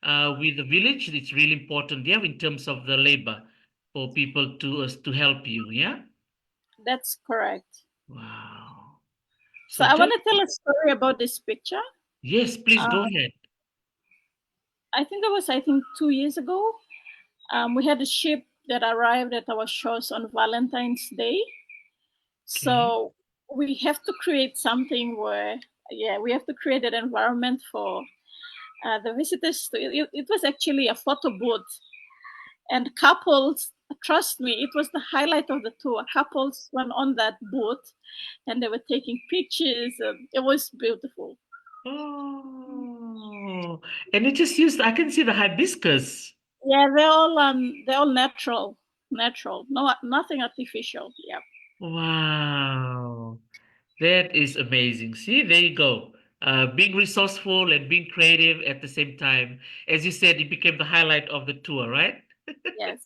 with the village, it's really important, yeah, in terms of the labor for people to help you, yeah. That's correct. Wow. So So I tell want to tell a story about this picture. yes, please Uh, go ahead. I think that was, 2 years ago. We had a ship that arrived at our shores on Valentine's Day. Okay. So we have to create something where, yeah, we have to create an environment for the visitors. It was actually a photo booth, and couples, trust me, it was the highlight of the tour. Couples went on that booth and they were taking pictures. It was beautiful. Oh, and it just used, I can see the hibiscus. Yeah, they're all natural. No, nothing artificial. Yeah. Wow. That is amazing. See, there you go. Being resourceful and being creative at the same time. As you said, it became the highlight of the tour, right? Yes.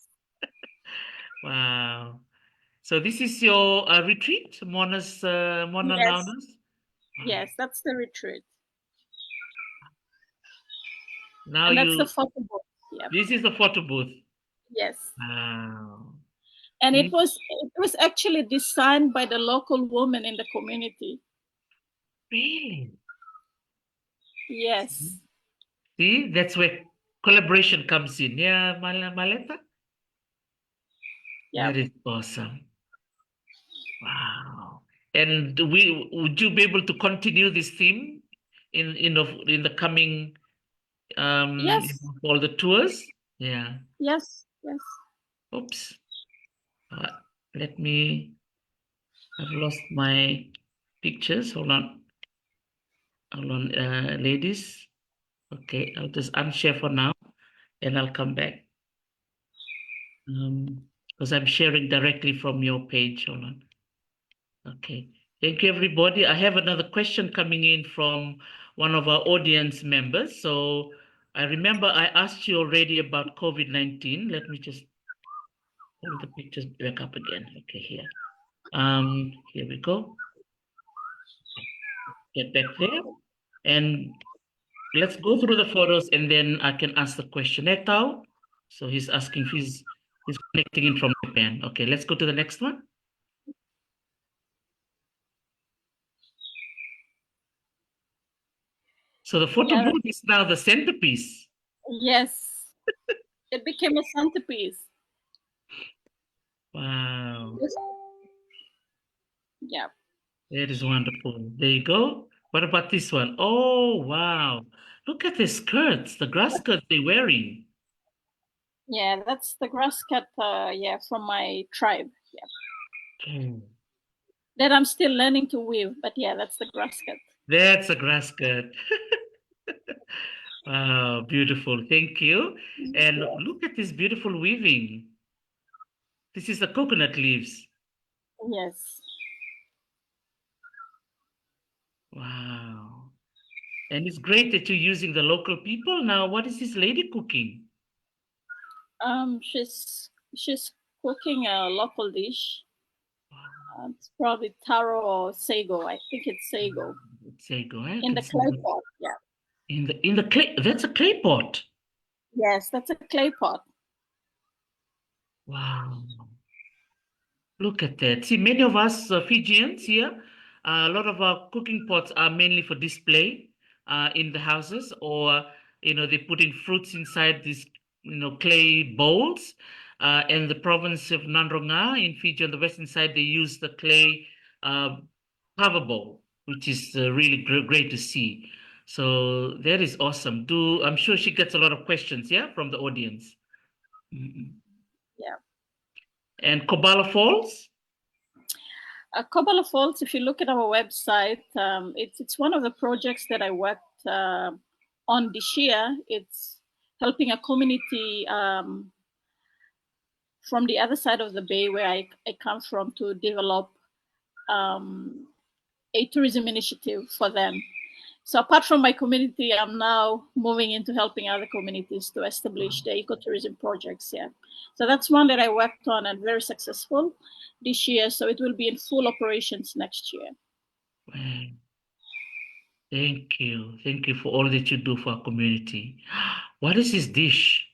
Wow. So this is your retreat, Mona Yes. Launas? Wow. Yes. That's the retreat, Now and that's the you, photo booth. Yeah. this is the photo booth. Yes. Wow. And See, it was actually designed by the local woman in the community. really? Yes. See, that's where collaboration comes in. Yeah, Maleta? Yeah. That is awesome. Wow. And would you be able to continue this theme in the coming Yes. all the tours? Yeah. Yes. Yes. Oops. Uh, let me. I've lost my pictures. Hold on. Hold on, ladies. Okay, I'll just unshare for now, and I'll come back. Because I'm sharing directly from your page. Hold on. Okay. Thank you, everybody. I have another question coming in from one of our audience members. So I remember I asked you already about COVID-19. Let me just hold the pictures back up again. Okay, here. Here we go. Get back there. And let's go through the photos and then I can ask the question. Etao. So he's asking if he's connecting in from Japan. Okay, let's go to the next one. So the photo Yeah. booth is now the centerpiece. Yes. It became a centerpiece. Wow. Yeah. That is wonderful. There you go. What about this one? Oh, wow. Look at the skirts, the grass skirts they're wearing. Yeah. That's the grass cut. Yeah, from my tribe. Yeah. Oh, That I'm still learning to weave, but yeah, that's the grass cut. that's a grass skirt. Wow, beautiful. Thank you. And Yeah. look at this beautiful weaving. This is the coconut leaves. Yes. Wow. And it's great that you're using the local people. Now, what is this lady cooking? She's cooking a local dish. Wow. It's probably taro or sago. I think it's sago Let's say go. I in can the see clay the pot. Yeah. in the clay. That's a clay pot. Yes, that's a clay pot. Wow. Look at that. See, many of us Fijians here, a lot of our cooking pots are mainly for display in the houses, or they put in fruits inside these clay bowls. In the province of Nandronga in Fiji on the western side, they use the clay uh, cover bowl, which is really great to see. So that is awesome. I'm sure she gets a lot of questions, yeah, from the audience. Mhm. Yeah. And Kobala Falls. Kobala Falls, if you look at our website, it's one of the projects that I worked on this year. It's helping a community from the other side of the bay where I come from to develop um, a tourism initiative for them. So apart from my community, I'm now moving into helping other communities to establish the ecotourism projects here. So that's one that I worked on and very successful this year. So it will be in full operations next year. Wow. Thank you. Thank you for all that you do for our community. What is this dish?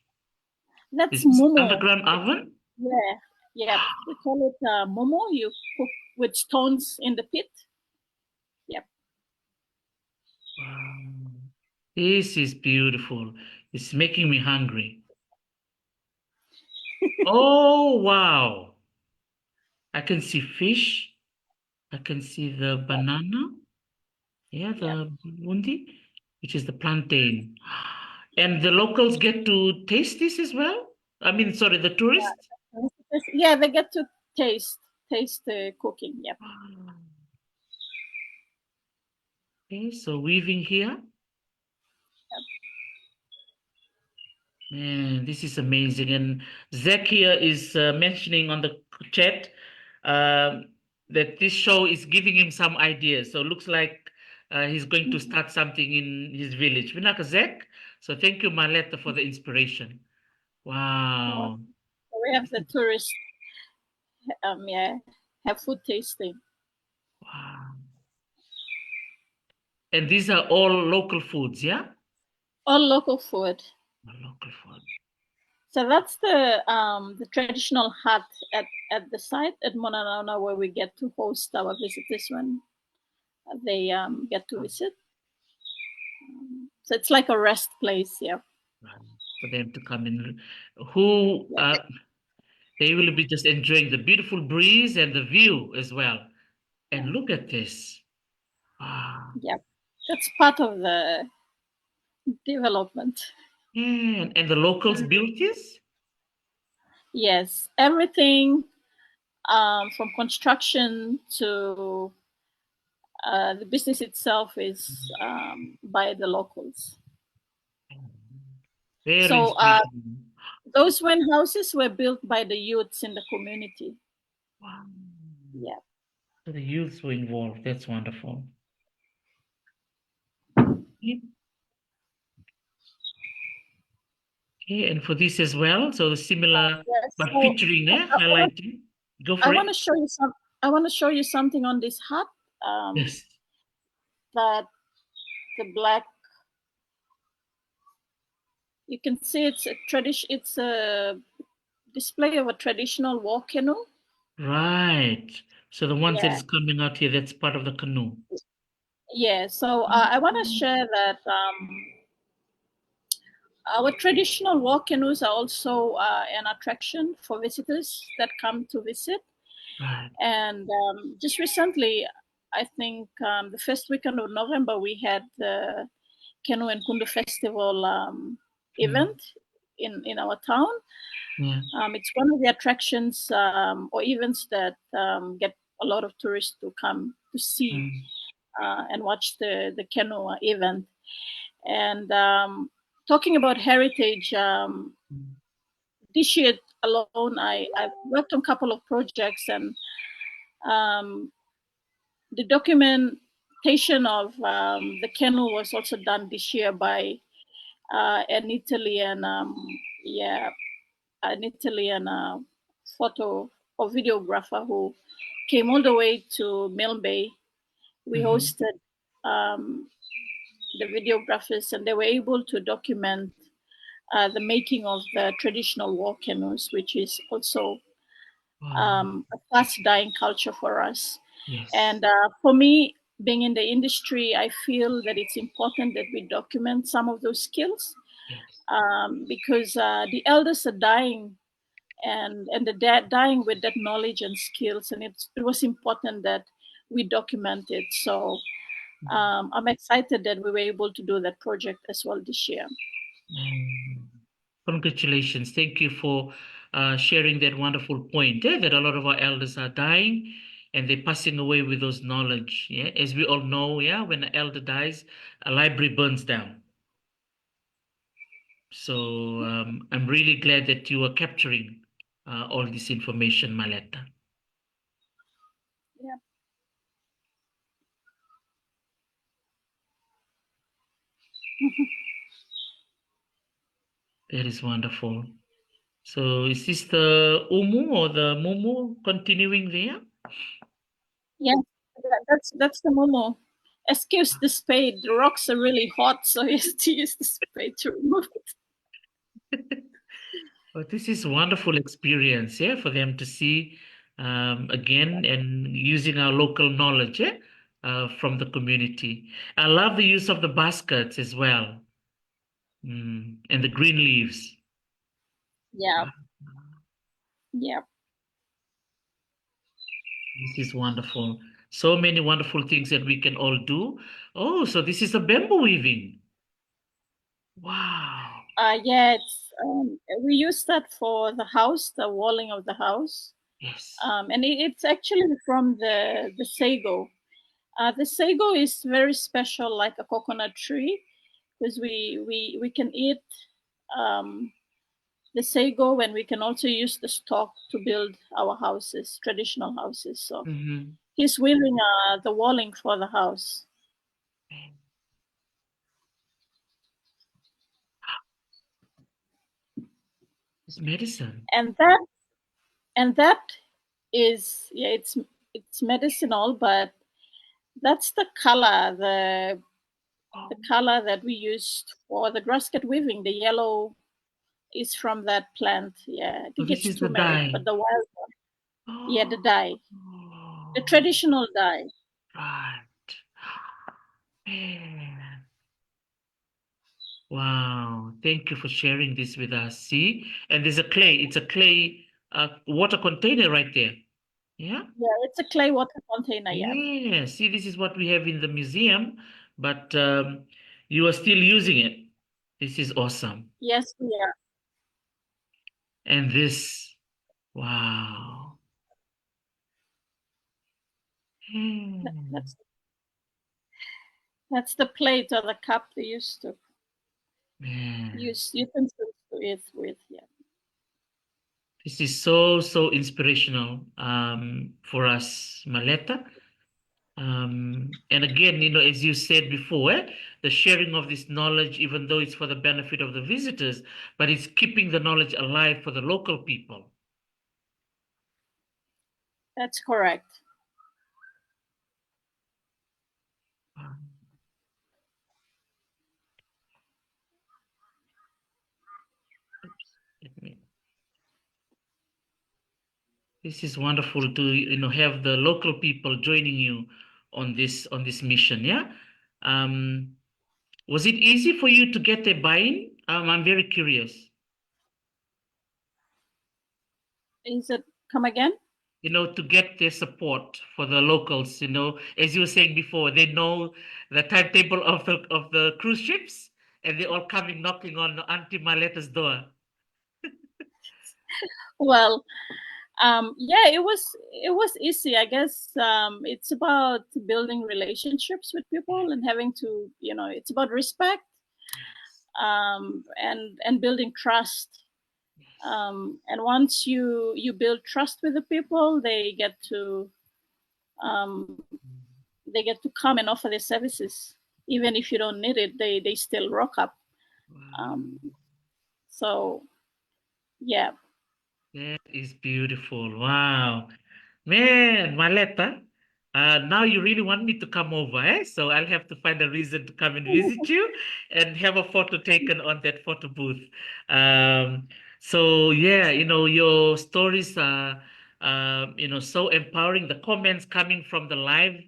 That's Is this momo. underground oven? Yeah, yeah. We call it momo. You cook with stones in the pit. Yep. Wow. This is beautiful. It's making me hungry. Oh, wow. I can see fish. I can see the banana. Yeah, Yep. the bundi, which is the plantain. And the locals get to taste this as well? I mean, sorry, the tourists? Yeah, they get to taste the cooking. Yep. Okay, so weaving here. Man, this is amazing. And Zach here is mentioning on the chat um, that this show is giving him some ideas. So looks like he's going to start something in his village. Vinaka Zach. So thank you, Maleta, for the inspiration. Well, Wow. we have the tourists. Yeah, have food tasting. Wow. And these are all local foods, yeah? All local food. All local food. So that's the traditional hut at the site at Monanauna where we get to host our visitors when they get to visit. So it's like a rest place, yeah. Right. For them to come in. Who Yeah, they will be just enjoying the beautiful breeze and the view as well. And look at this. Wow. yeah. That's part of the development. Yeah, and the locals built this? Yes, everything from construction to the business itself is by the locals. Very So inspirational. those warehouses were built by the youths in the community. Wow. Yeah. So the youths were involved. That's wonderful. Yep. Okay, and for this as well, so similar Yes. but So featuring, highlighting. Go I for want it. to show you some. I want to show you something on this hut. Yes. That the black. You can see it's a tradition. It's a display of a traditional war canoe. Right. So the ones that Yeah. is coming out here, that's part of the canoe. Yeah. So I want to share that our traditional war canoes are also an attraction for visitors that come to visit. Right. And just recently, I think the first weekend of November, we had the Canoe and Kundu Festival Mm. event in our town. Yeah. It's one of the attractions or events that get a lot of tourists to come to see Mm. and watch the canoe event. And talking about heritage, Mm. this year alone, I've worked on a couple of projects, and um, the documentation of the canoe was also done this year by an Italian, yeah, an Italian photo or videographer who came all the way to Milne. We Mhm. hosted um, the videographers, and they were able to document the making of the traditional war canoes, which is also Wow. a fast dying culture for us. Yes. And for me, being in the industry, I feel that it's important that we document some of those skills Yes. because the elders are dying and the dying with that knowledge and skills, and it was important that we document it. So I'm excited that we were able to do that project as well this year. Mm. Congratulations. Thank you for sharing that wonderful point that a lot of our elders are dying and they're passing away with those knowledge. Yeah. As we all know, yeah, when an elder dies, a library burns down. So I'm really glad that you are capturing all this information, Maleta. Yeah. That is wonderful. So is this the Umu or the Mumu continuing there? Yeah, that's the momo. excuse the spade. The rocks are really hot, so he has to use the spade to remove it. But this is wonderful experience, yeah, for them to see again and using our local knowledge, yeah, from the community. I love the use of the baskets as well, and the green leaves. Yeah, yeah. This is wonderful. So many wonderful things that we can all do. Oh, so this is a bamboo weaving. Wow. Yeah, we use that for the house, the walling of the house. Yes. And it's actually from the sago. The sago is very special, like a coconut tree, because we can eat um, the sago, and we can also use the stalk to build our houses, traditional houses. So Mm-hmm. he's weaving the walling for the house, It's medicine. and that is, yeah, it's medicinal, but that's the color, the Oh, color that we used for the grass-cut weaving. The yellow is from that plant. Yeah, I so think this it's is the turmeric, dye. but the wild one, yeah, the Oh, dye, the traditional dye. right. Man. Wow. Thank you for sharing this with us. See? And there's a clay. It's a clay water container right there. Yeah? Yeah, it's a clay water container. Yeah. Yeah. See, this is what we have in the museum, but you are still using it. This is awesome. Yes, we are. And this, wow. Hmm. That's the plate or the cup they used to Man. use utensils to eat with. Yeah. This is so, so inspirational for us, Maleta. And again, as you said before, the sharing of this knowledge, even though it's for the benefit of the visitors, but it's keeping the knowledge alive for the local people. That's correct. Um, oops, let me- This is wonderful to have the local people joining you on this mission. Yeah. Um, was it easy for you to get a buy-in? I'm very curious. Is it come again? To get their support for the locals, as you were saying before, they know the timetable of the cruise ships, and they're all coming knocking on Auntie Maleta's door. Well, yeah, it was easy. I guess it's about building relationships with Yeah. people and having to, it's about respect, Yes. and building trust. Yes. And once you build trust with the people, um, Mm. they get to come and offer their services, even if you don't need it. They still rock up. Wow. Um, so yeah. That is beautiful. Wow. Man, Maleta, now you really want me to come over, eh? So I'll have to find a reason to come and visit you and have a photo taken on that photo booth. Um, so yeah, your stories are, so empowering. The comments coming from the live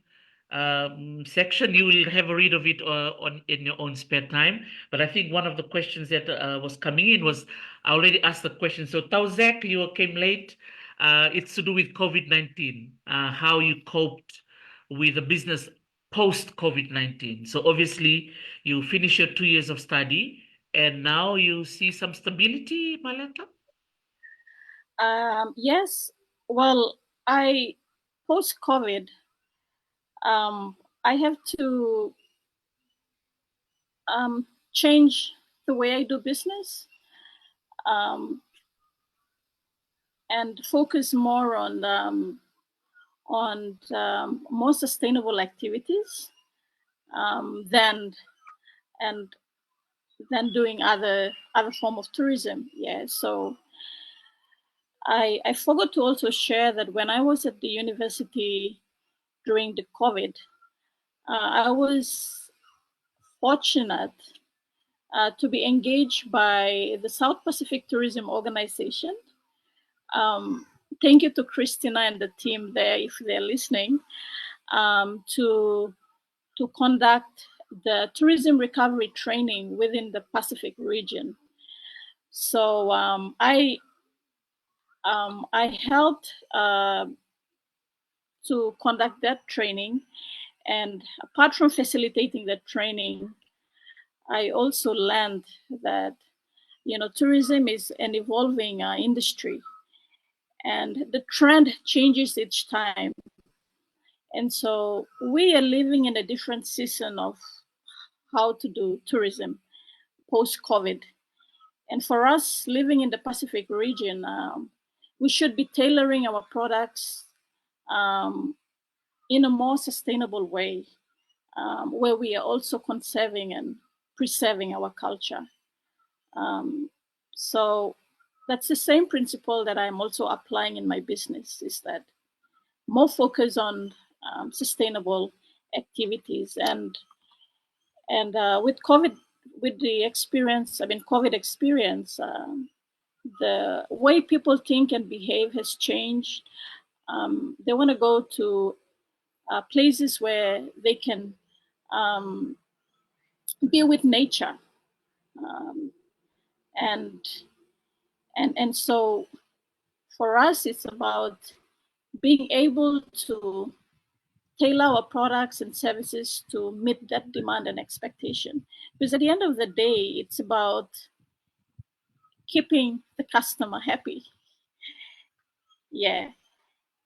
section, you will have a read of it on in your own spare time. But I think one of the questions that was coming in was, I already asked the question. So Tauzek, you came late. It's to do with COVID-19, how you coped with the business post COVID-19. So obviously, you finish your 2 years of study, and now you see some stability, Maleta? Yes. Well, I post COVID, I have to change the way I do business, um, and focus more on more sustainable activities, than and than doing other form of tourism. Yeah. So I forgot to also share that when I was at the university during the COVID, I was fortunate to be engaged by the South Pacific Tourism Organization. Um, Thank you to Christina and the team there, if they're listening, to conduct the tourism recovery training within the Pacific region. So I helped to conduct that training, and apart from facilitating that training, I also learned that tourism is an evolving industry, and the trend changes each time. And so we are living in a different season of how to do tourism post COVID. And for us living in the Pacific region, we should be tailoring our products um, in a more sustainable way, where we are also conserving and preserving our culture. Um, so that's the same principle that I'm also applying in my business, is that more focus on sustainable activities. And with COVID, with the experience, COVID experience, the way people think and behave has changed. They want to go to places where they can um, be with nature, um, and so for us, it's about being able to tailor our products and services to meet that demand and expectation. Because at the end of the day, it's about keeping the customer happy. Yeah.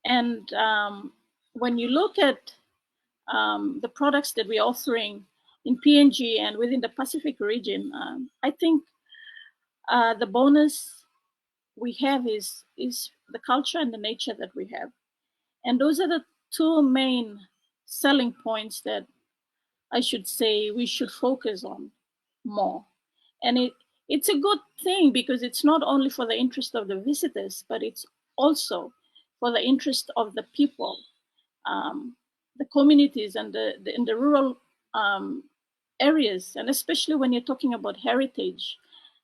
And when you look at the products that we're offering in PNG and within the Pacific region, I think the bonus we have is the culture and the nature that we have. And those are the two main selling points that I should say we should focus on more. And it's a good thing because it's not only for the interest of the visitors, but it's also for the interest of the people, um, the communities, and in the rural areas, and especially when you're talking about heritage.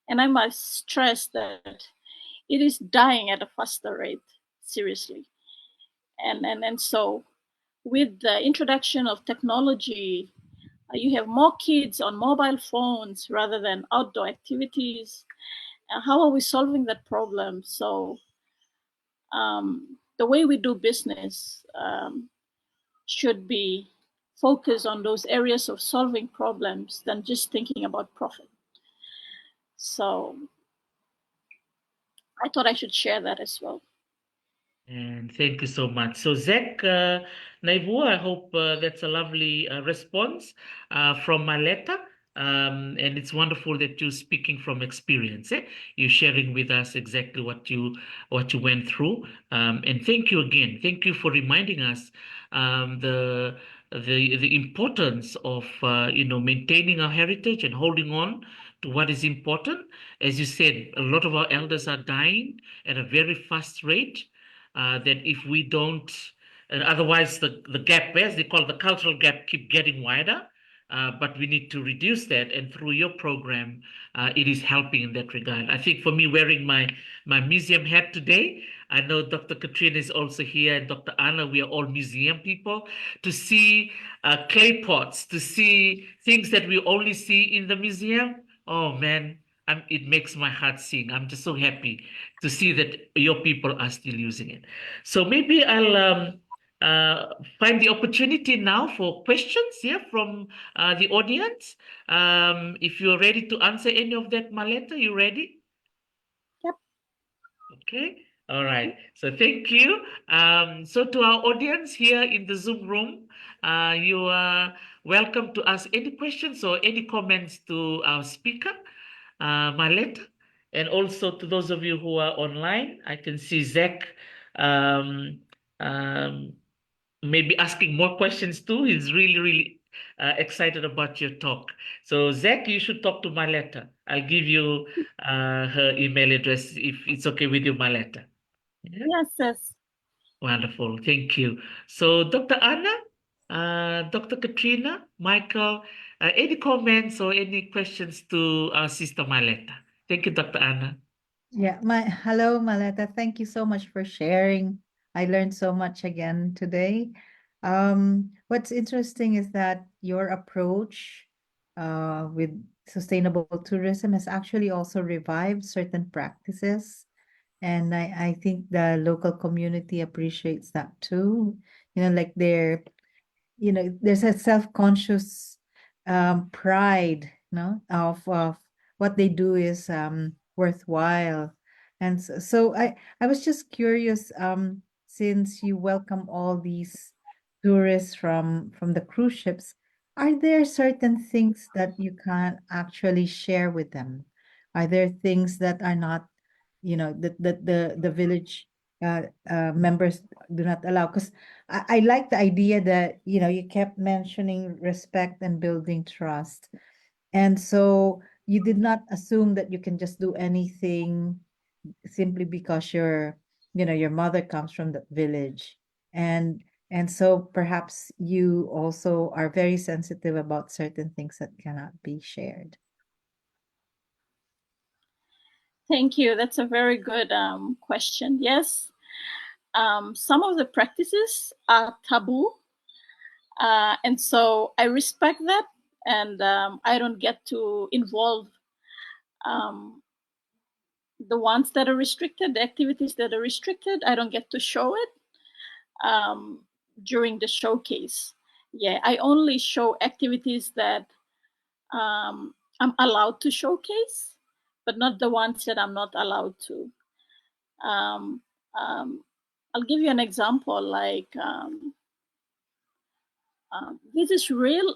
And I must stress that it is dying at a faster rate, seriously. And so with the introduction of technology, you have more kids on mobile phones rather than outdoor activities. How are we solving that problem? So the way we do business should be focused on those areas of solving problems than just thinking about profit. So I thought I should share that as well. And thank you so much. So, Zach, Naivu, I hope that's a lovely response from Maleta. And it's wonderful that you're speaking from experience. Eh? You're sharing with us exactly what you went through. And thank you again. Thank you for reminding us the importance of maintaining our heritage and holding on to what is important. As you said, a lot of our elders are dying at a very fast rate, that if we don't, and otherwise the gap, as they call the cultural gap, keep getting wider. But we need to reduce that, and through your program, it is helping in that regard. I think for me, wearing my museum hat today, I know Dr. Katrina is also here, and Dr. Anna, we are all museum people, to see clay pots, to see things that we only see in the museum. Oh man, it makes my heart sing. I'm just so happy to see that your people are still using it. So maybe I'll find the opportunity now for questions here from the audience. If you're ready to answer any of that, Maleta, you ready? Yep. Okay. All right. So thank you. So to our audience here in the Zoom room, you are welcome to ask any questions or any comments to our speaker, Maleta. And also to those of you who are online, I can see Zach um, um, maybe asking more questions too. He's really, really excited about your talk. So, Zach, you should talk to Maleta. I'll give you her email address if it's okay with you, Maleta. Yeah. Yes, yes. Wonderful. Thank you. So, Dr. Anna, Dr. Katrina, Michael, any comments or any questions to Sister Maleta? Thank you, Dr. Anna. Yeah, hello, Maleta. Thank you so much for sharing. I learned so much again today. What's interesting is that your approach with sustainable tourism has actually also revived certain practices. And I think the local community appreciates that too. Like there's a self-conscious pride, of what they do is worthwhile. And so I was just curious, since you welcome all these tourists from the cruise ships, are there certain things that you can actually share with them? Are there things that are not, that the village members do not allow? Because I like the idea that, you kept mentioning respect and building trust. And so you did not assume that you can just do anything simply because your mother comes from the village. And so perhaps you also are very sensitive about certain things that cannot be shared. Thank you. That's a very good question. Yes, some of the practices are taboo, and so I respect that, and I don't get to involve um, the ones that are restricted, the activities that are restricted. I don't get to show it during the showcase. Yeah, I only show activities that I'm allowed to showcase, but not the ones that I'm not allowed to. Um, um, I'll give you an example. Like this is real.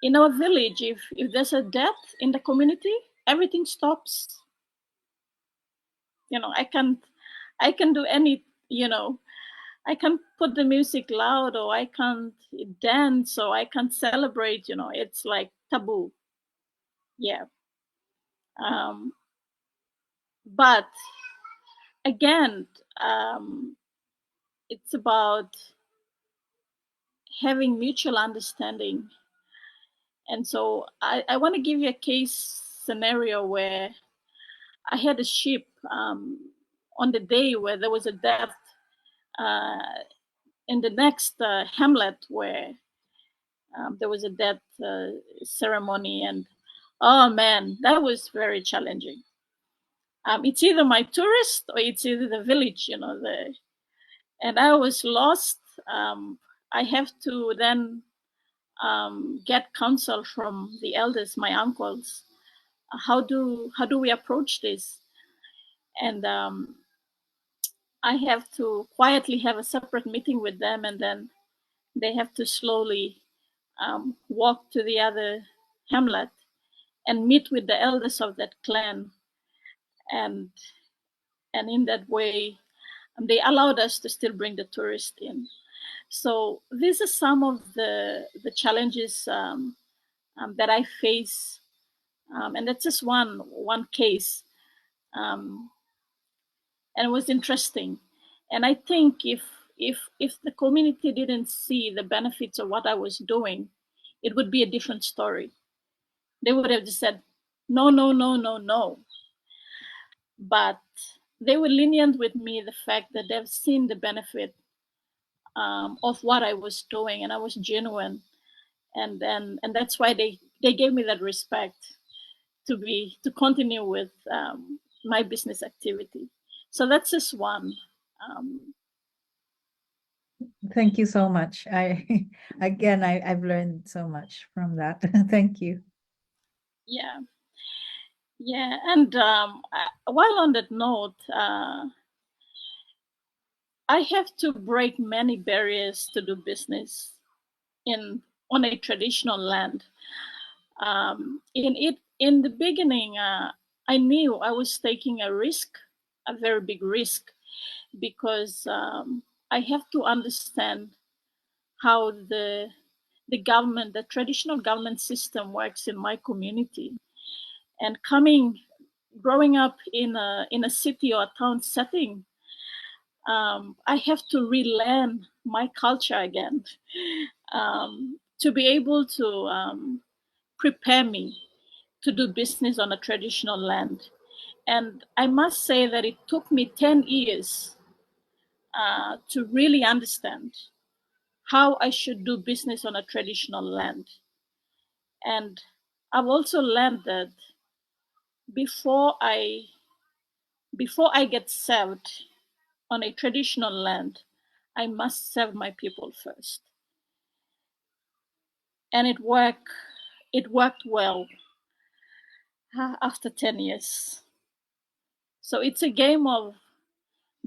In our village, if there's a death in the community, everything stops. I can do any. I can put the music loud, or I can't dance, or I can't celebrate. It's like taboo. Yeah. Um, but again, it's about having mutual understanding. And so I want to give you a case scenario where I had a ship on the day where there was a death uh, in the next hamlet where there was a death ceremony. And oh man, that was very challenging. It's either my tourist or it's either the village, and I was lost. I have to then get counsel from the elders, my uncles. How do we approach this? And I have to quietly have a separate meeting with them, and then they have to slowly walk to the other hamlet and meet with the elders of that clan, and in that way, they allowed us to still bring the tourist in. So these are some of the challenges that I face, and that's just one case, um, and it was interesting. And I think if the community didn't see the benefits of what I was doing, it would be a different story. They would have just said, no, no, no, no, no. But they were lenient with me, the fact that they've seen the benefit of what I was doing, and I was genuine, and that's why they gave me that respect to continue with my business activity. So that's just one. Um, Thank you so much. I've learned so much from that. Thank you. yeah, yeah, and while on that note, I have to break many barriers to do business on a traditional land. In the beginning, I knew I was taking a risk, a very big risk, because I have to understand how the government, the traditional government system works in my community. And growing up in a city or a town setting, I have to relearn my culture again to be able to prepare me to do business on a traditional land. And I must say that it took me 10 years to really understand how I should do business on a traditional land. And I've also learned that before I before I get served on a traditional land, I must serve my people first. And it worked well after 10 years. So it's a game of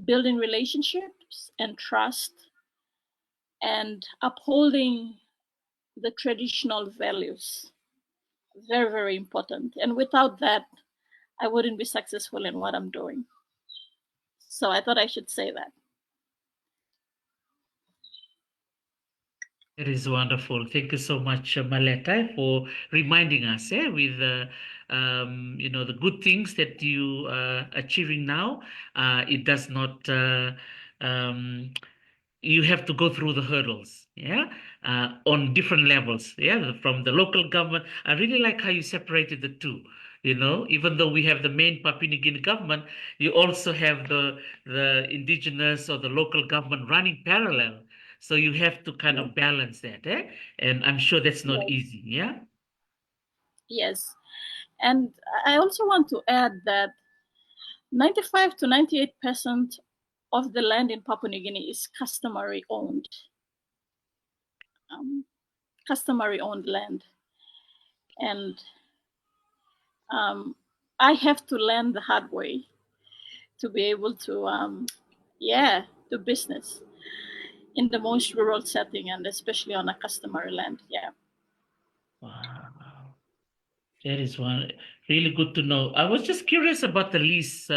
building relationships and trust and upholding the traditional values. Very, very important. And without that, I wouldn't be successful in what I'm doing. So I thought I should say that. That is wonderful. Thank you so much, Maleta, for reminding us, with the good things that you are achieving now. It does not. Um, you have to go through the hurdles, on different levels, from the local government. I really like how you separated the two. Even though we have the main Papua New Guinea government, you also have the indigenous or the local government running parallel. So you have to kind Yes. of balance that, and I'm sure that's not Yes. easy. Yeah. Yes. And I also want to add that 95 to 98% of the land in Papua New Guinea is customary owned. Customary owned land. And I have to learn the hard way to be able to, do business in the most rural setting and especially on a customary land. Yeah. Wow. That is one really good to know. I was just curious about the lease.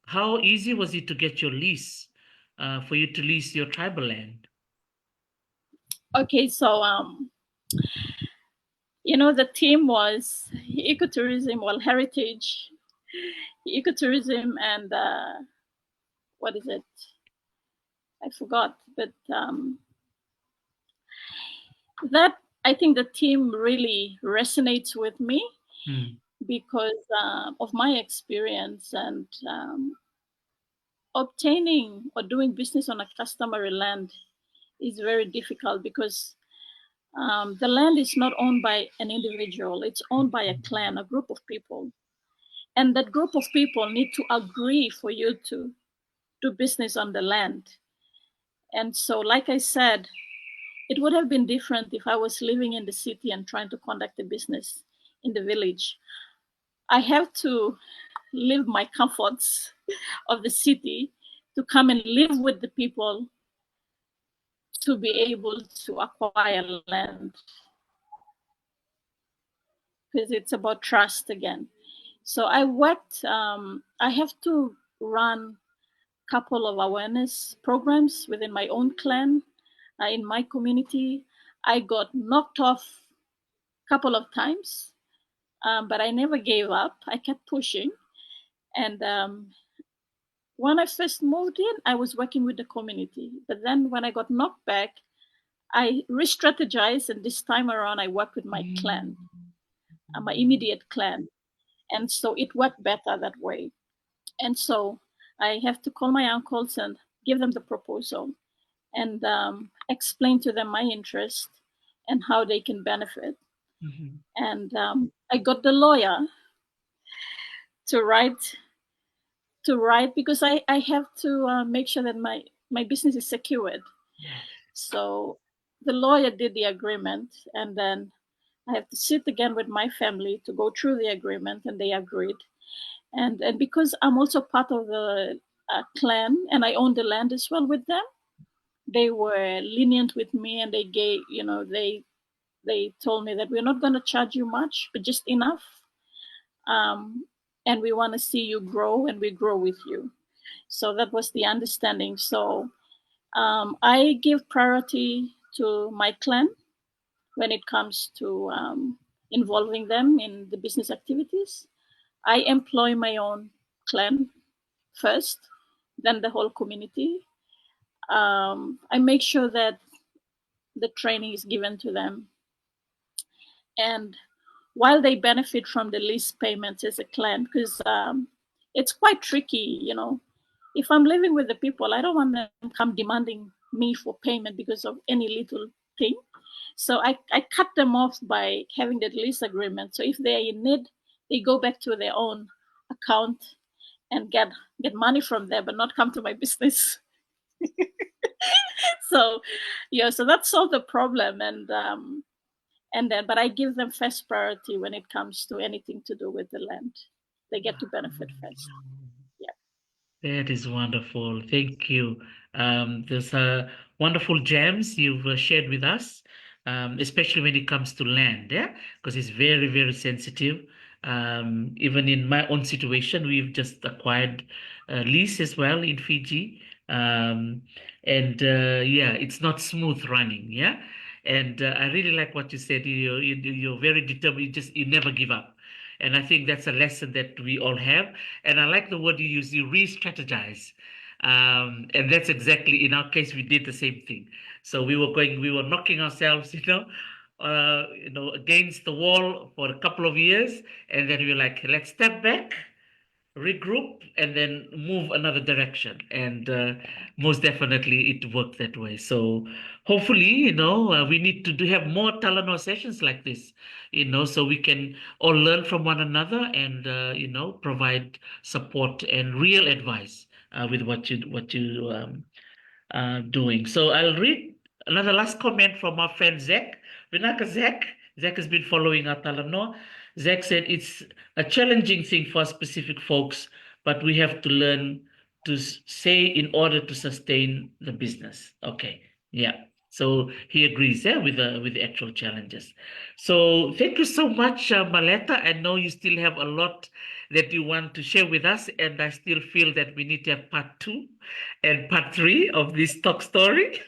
How easy was it to get your lease, for you to lease your tribal land? Okay, so the theme was ecotourism, well, heritage, ecotourism, and what is it? I forgot, but that I think the theme really resonates with me Hmm. because of my experience and obtaining or doing business on a customary land is very difficult because the land is not owned by an individual, it's owned by a clan, a group of people. And that group of people need to agree for you to do business on the land. And so, like I said, it would have been different if I was living in the city and trying to conduct a business in the village. I have to leave my comforts of the city to come and live with the people to be able to acquire land because it's about trust again. So I have to run a couple of awareness programs within my own clan, in my community. I got knocked off a couple of times, but I never gave up. I kept pushing. And when I first moved in, I was working with the community. But then when I got knocked back, I re strategized. And this time around, I worked with my clan, my immediate clan. And so it worked better that way. And so I have to call my uncles and give them the proposal and explain to them my interest and how they can benefit. Mhm. And I got the lawyer to write because I have to make sure that my business is secured. Yes. So the lawyer did the agreement, and then I have to sit again with my family to go through the agreement, and they agreed. And because I'm also part of the clan and I own the land as well with them, they were lenient with me, and they gave, they told me that we're not going to charge you much, but just enough. Um, and we want to see you grow, and we grow with you. So that was the understanding. So I give priority to my clan when it comes to involving them in the business activities. I employ my own clan first, than the whole community. I make sure that the training is given to them. And while they benefit from the lease payments as a clan, because it's quite tricky, you know. If I'm living with the people, I don't want them to come demanding me for payment because of any little thing. So I cut them off by having that lease agreement. So if they're in need, they go back to their own account and get money from there, but not come to my business. So yeah, so that solved the problem. And then, but I give them first priority when it comes to anything to do with the land. They get to benefit first. That is wonderful. Thank you. There's wonderful gems you've shared with us, especially when it comes to land, yeah, because it's very, very sensitive. Even in my own situation, we've just acquired a lease as well in Fiji. And yeah, it's not smooth running, yeah. And I really like what you said. You're very determined. You never give up. And I think that's a lesson that we all have. And I like the word you use, you re-strategize. And that's exactly, in our case, we did the same thing. So we were knocking ourselves, against the wall for a couple of years. And then we were like, let's step back, regroup, and then move another direction. And most definitely it worked that way. So hopefully, we need to have more Talanoa sessions like this, so we can all learn from one another and, provide support and real advice with what you doing. So I'll read another last comment from our friend Zach. Vinaka Zach. Zach has been following our Talanoa. Zach said it's a challenging thing for specific folks, but we have to learn to say in order to sustain the business. Okay, yeah. So he agrees, yeah, with the actual challenges. So thank you so much, Maleta. I know you still have a lot that you want to share with us, and I still feel that we need to have part 2 and part 3 of this talk story.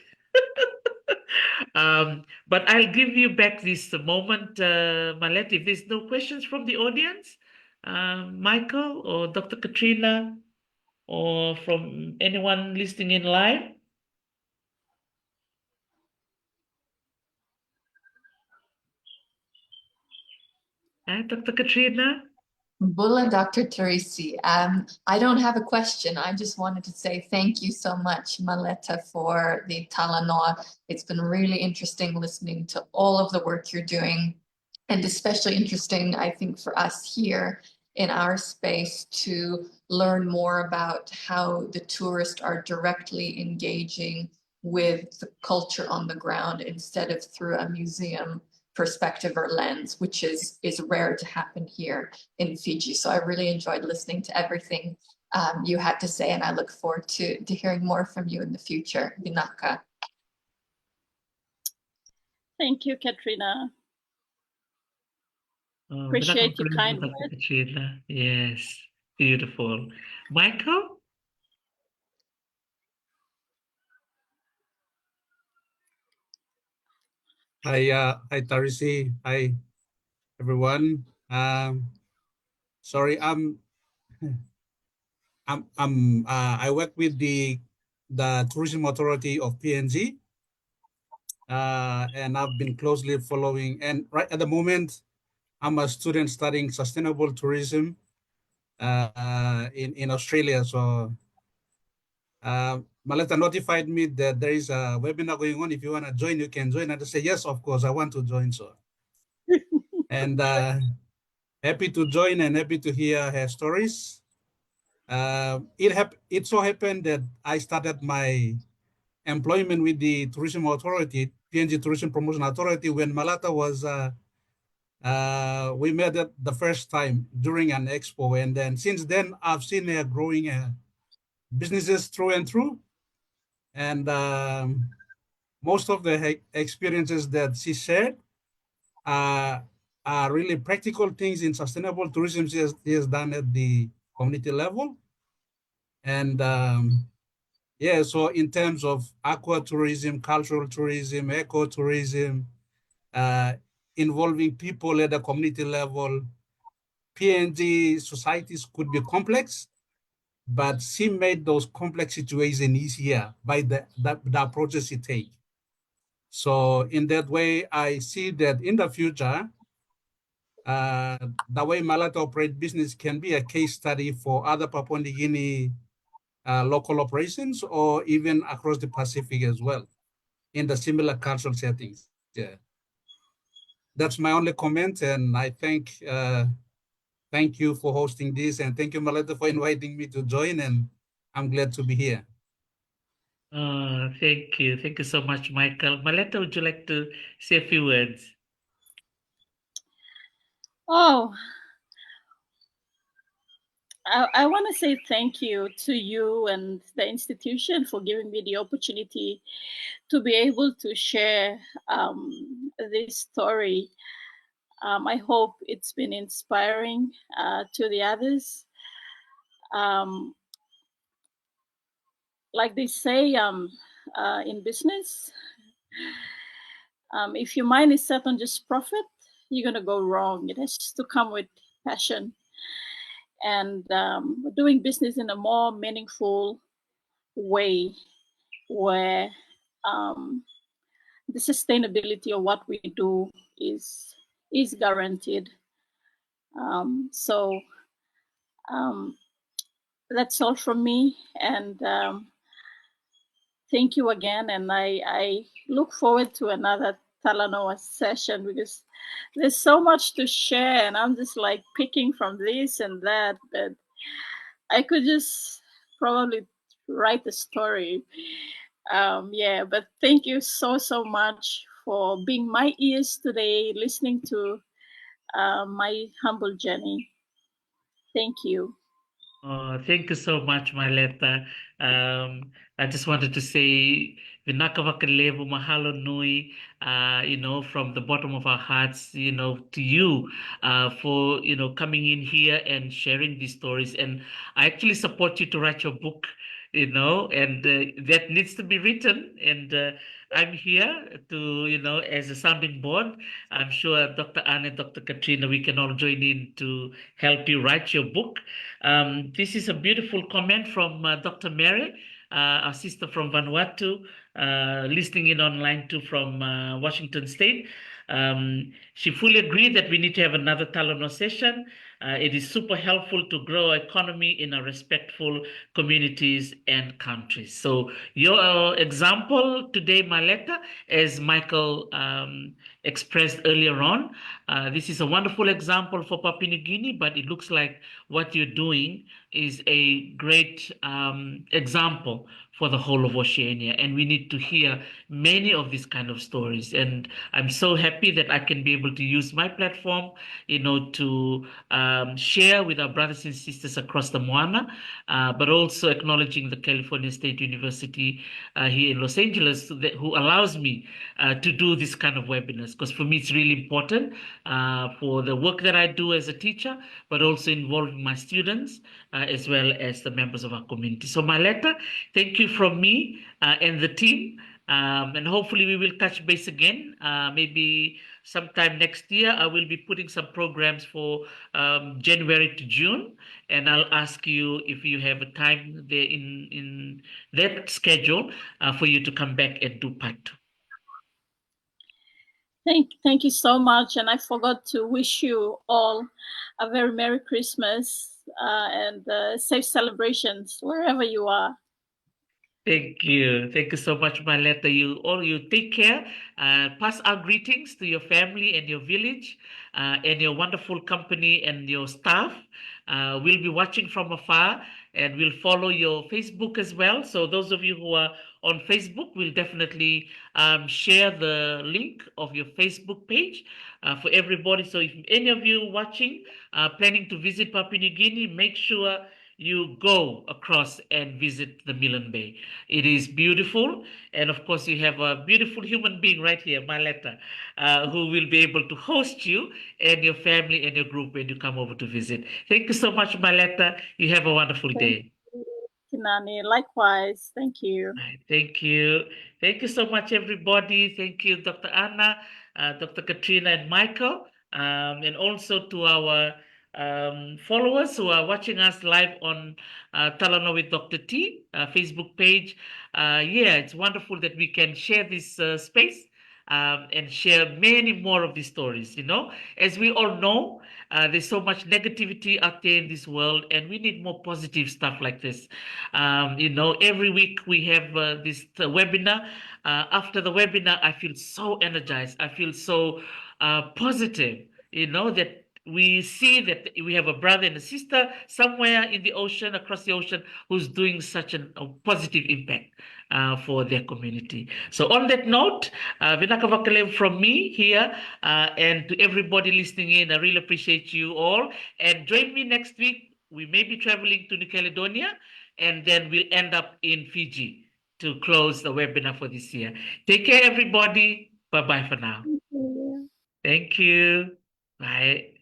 But I'll give you back this moment, Malet, if there's no questions from the audience, Michael or Dr. Katrina, or from anyone listening in live. Dr. Katrina? Bula, Dr. Tarisi. I don't have a question. I just wanted to say thank you so much, Maleta, for the Talanoa. It's been really interesting listening to all of the work you're doing, and especially interesting, I think, for us here in our space to learn more about how the tourists are directly engaging with the culture on the ground instead of through a museum perspective or lens, which is rare to happen here in Fiji. So I really enjoyed listening to everything you had to say, and I look forward to hearing more from you in the future. Vinaka. Thank you, Katrina. Appreciate Appreciate your kind Dr. words. Katrina. Yes, beautiful. Michael? Hi, Tarisi. Hi, everyone. Sorry, I work with the Tourism Authority of PNG, and I've been closely following. And right at the moment, I'm a student studying sustainable tourism in Australia. So Maleta notified me that there is a webinar going on. If you want to join, you can join. And I say, yes, of course, I want to join. So, and happy to join and happy to hear her stories. It so happened that I started my employment with the Tourism Authority, PNG Tourism Promotion Authority, when Maleta was, we met it the first time during an expo. And then since then, I've seen her growing businesses through and through. And most of the experiences that she shared are really practical things in sustainable tourism she has done at the community level. And yeah, so in terms of aqua tourism, cultural tourism, ecotourism, involving people at the community level, PNG societies could be complex, but she made those complex situations easier by the approaches she take. So in that way, I see that in the future, the way Maleta operate business can be a case study for other Papua New Guinea local operations, or even across the Pacific as well, in the similar cultural settings. Yeah. That's my only comment, and I thank you for hosting this, and thank you, Maleta, for inviting me to join, and I'm glad to be here. Thank you. Thank you so much, Michael. Maleta, would you like to say a few words? Oh, I want to say thank you to you and the institution for giving me the opportunity to be able to share this story. I hope it's been inspiring to the others. Like they say in business, if your mind is set on just profit, you're going to go wrong. It has to come with passion and doing business in a more meaningful way where the sustainability of what we do is guaranteed. So that's all from me, and thank you again. And I look forward to another Talanoa session because there's so much to share, and I'm just like picking from this and that, but I could just probably write a story. Yeah, but thank you so much for being my ears today, listening to my humble journey. Thank you. Oh, thank you so much, Maleta. I just wanted to say, Vinakavakalebo Mahalo Nui, from the bottom of our hearts, to you, for, coming in here and sharing these stories. And I actually support you to write your book, and that needs to be written. And I'm here to, as a sounding board. I'm sure Dr. Anne and Dr. Katrina, we can all join in to help you write your book. This is a beautiful comment from Dr. Mary, our sister from Vanuatu, listening in online too from Washington State. She fully agreed that we need to have another Talano session. It is super helpful to grow our economy in our respectful communities and countries. So your example today, Maleta, as Michael expressed earlier on, this is a wonderful example for Papua New Guinea, but it looks like what you're doing is a great example for the whole of Oceania. And we need to hear many of these kind of stories. And I'm so happy that I can be able to use my platform, to share with our brothers and sisters across the Moana, but also acknowledging the California State University here in Los Angeles, who allows me to do this kind of webinars. Because for me, it's really important for the work that I do as a teacher, but also involving my students as well as the members of our community. So Maleta, thank you from me and the team. And hopefully we will touch base again. Maybe sometime next year, I will be putting some programs for January to June, and I'll ask you if you have a time there in that schedule for you to come back and do part 2. Thank you so much. And I forgot to wish you all a very Merry Christmas and safe celebrations wherever you are. Thank you. Thank you so much, Maleta. You take care. Pass our greetings to your family and your village, and your wonderful company and your staff. We'll be watching from afar, and we'll follow your Facebook as well. So those of you who are on Facebook, we'll definitely share the link of your Facebook page for everybody. So if any of you watching planning to visit Papua New Guinea, make sure you go across and visit the Milne Bay. It is beautiful. And of course, you have a beautiful human being right here, Maleta, who will be able to host you and your family and your group when you come over to visit. Thank you so much, Maleta. You have a wonderful day. Kinani, likewise. Thank you. Thank you. Thank you so much, everybody. Thank you, Dr. Anna, Dr. Katrina, and Michael, and also to our followers who are watching us live on Talano with Dr. T Facebook page. Yeah, it's wonderful that we can share this space and share many more of these stories. You know, as we all know, there's so much negativity out there in this world, and we need more positive stuff like this. You know, every week we have this webinar. After the webinar, I feel so energized. I feel so positive, you know, that we see that we have a brother and a sister somewhere in the ocean, across the ocean, who's doing such a positive impact for their community. So on that note, Vinaka Vakalem from me here, and to everybody listening in, I really appreciate you all. And join me next week. We may be traveling to New Caledonia, and then we'll end up in Fiji to close the webinar for this year. Take care, everybody. Bye-bye for now. Thank you. Thank you. Bye.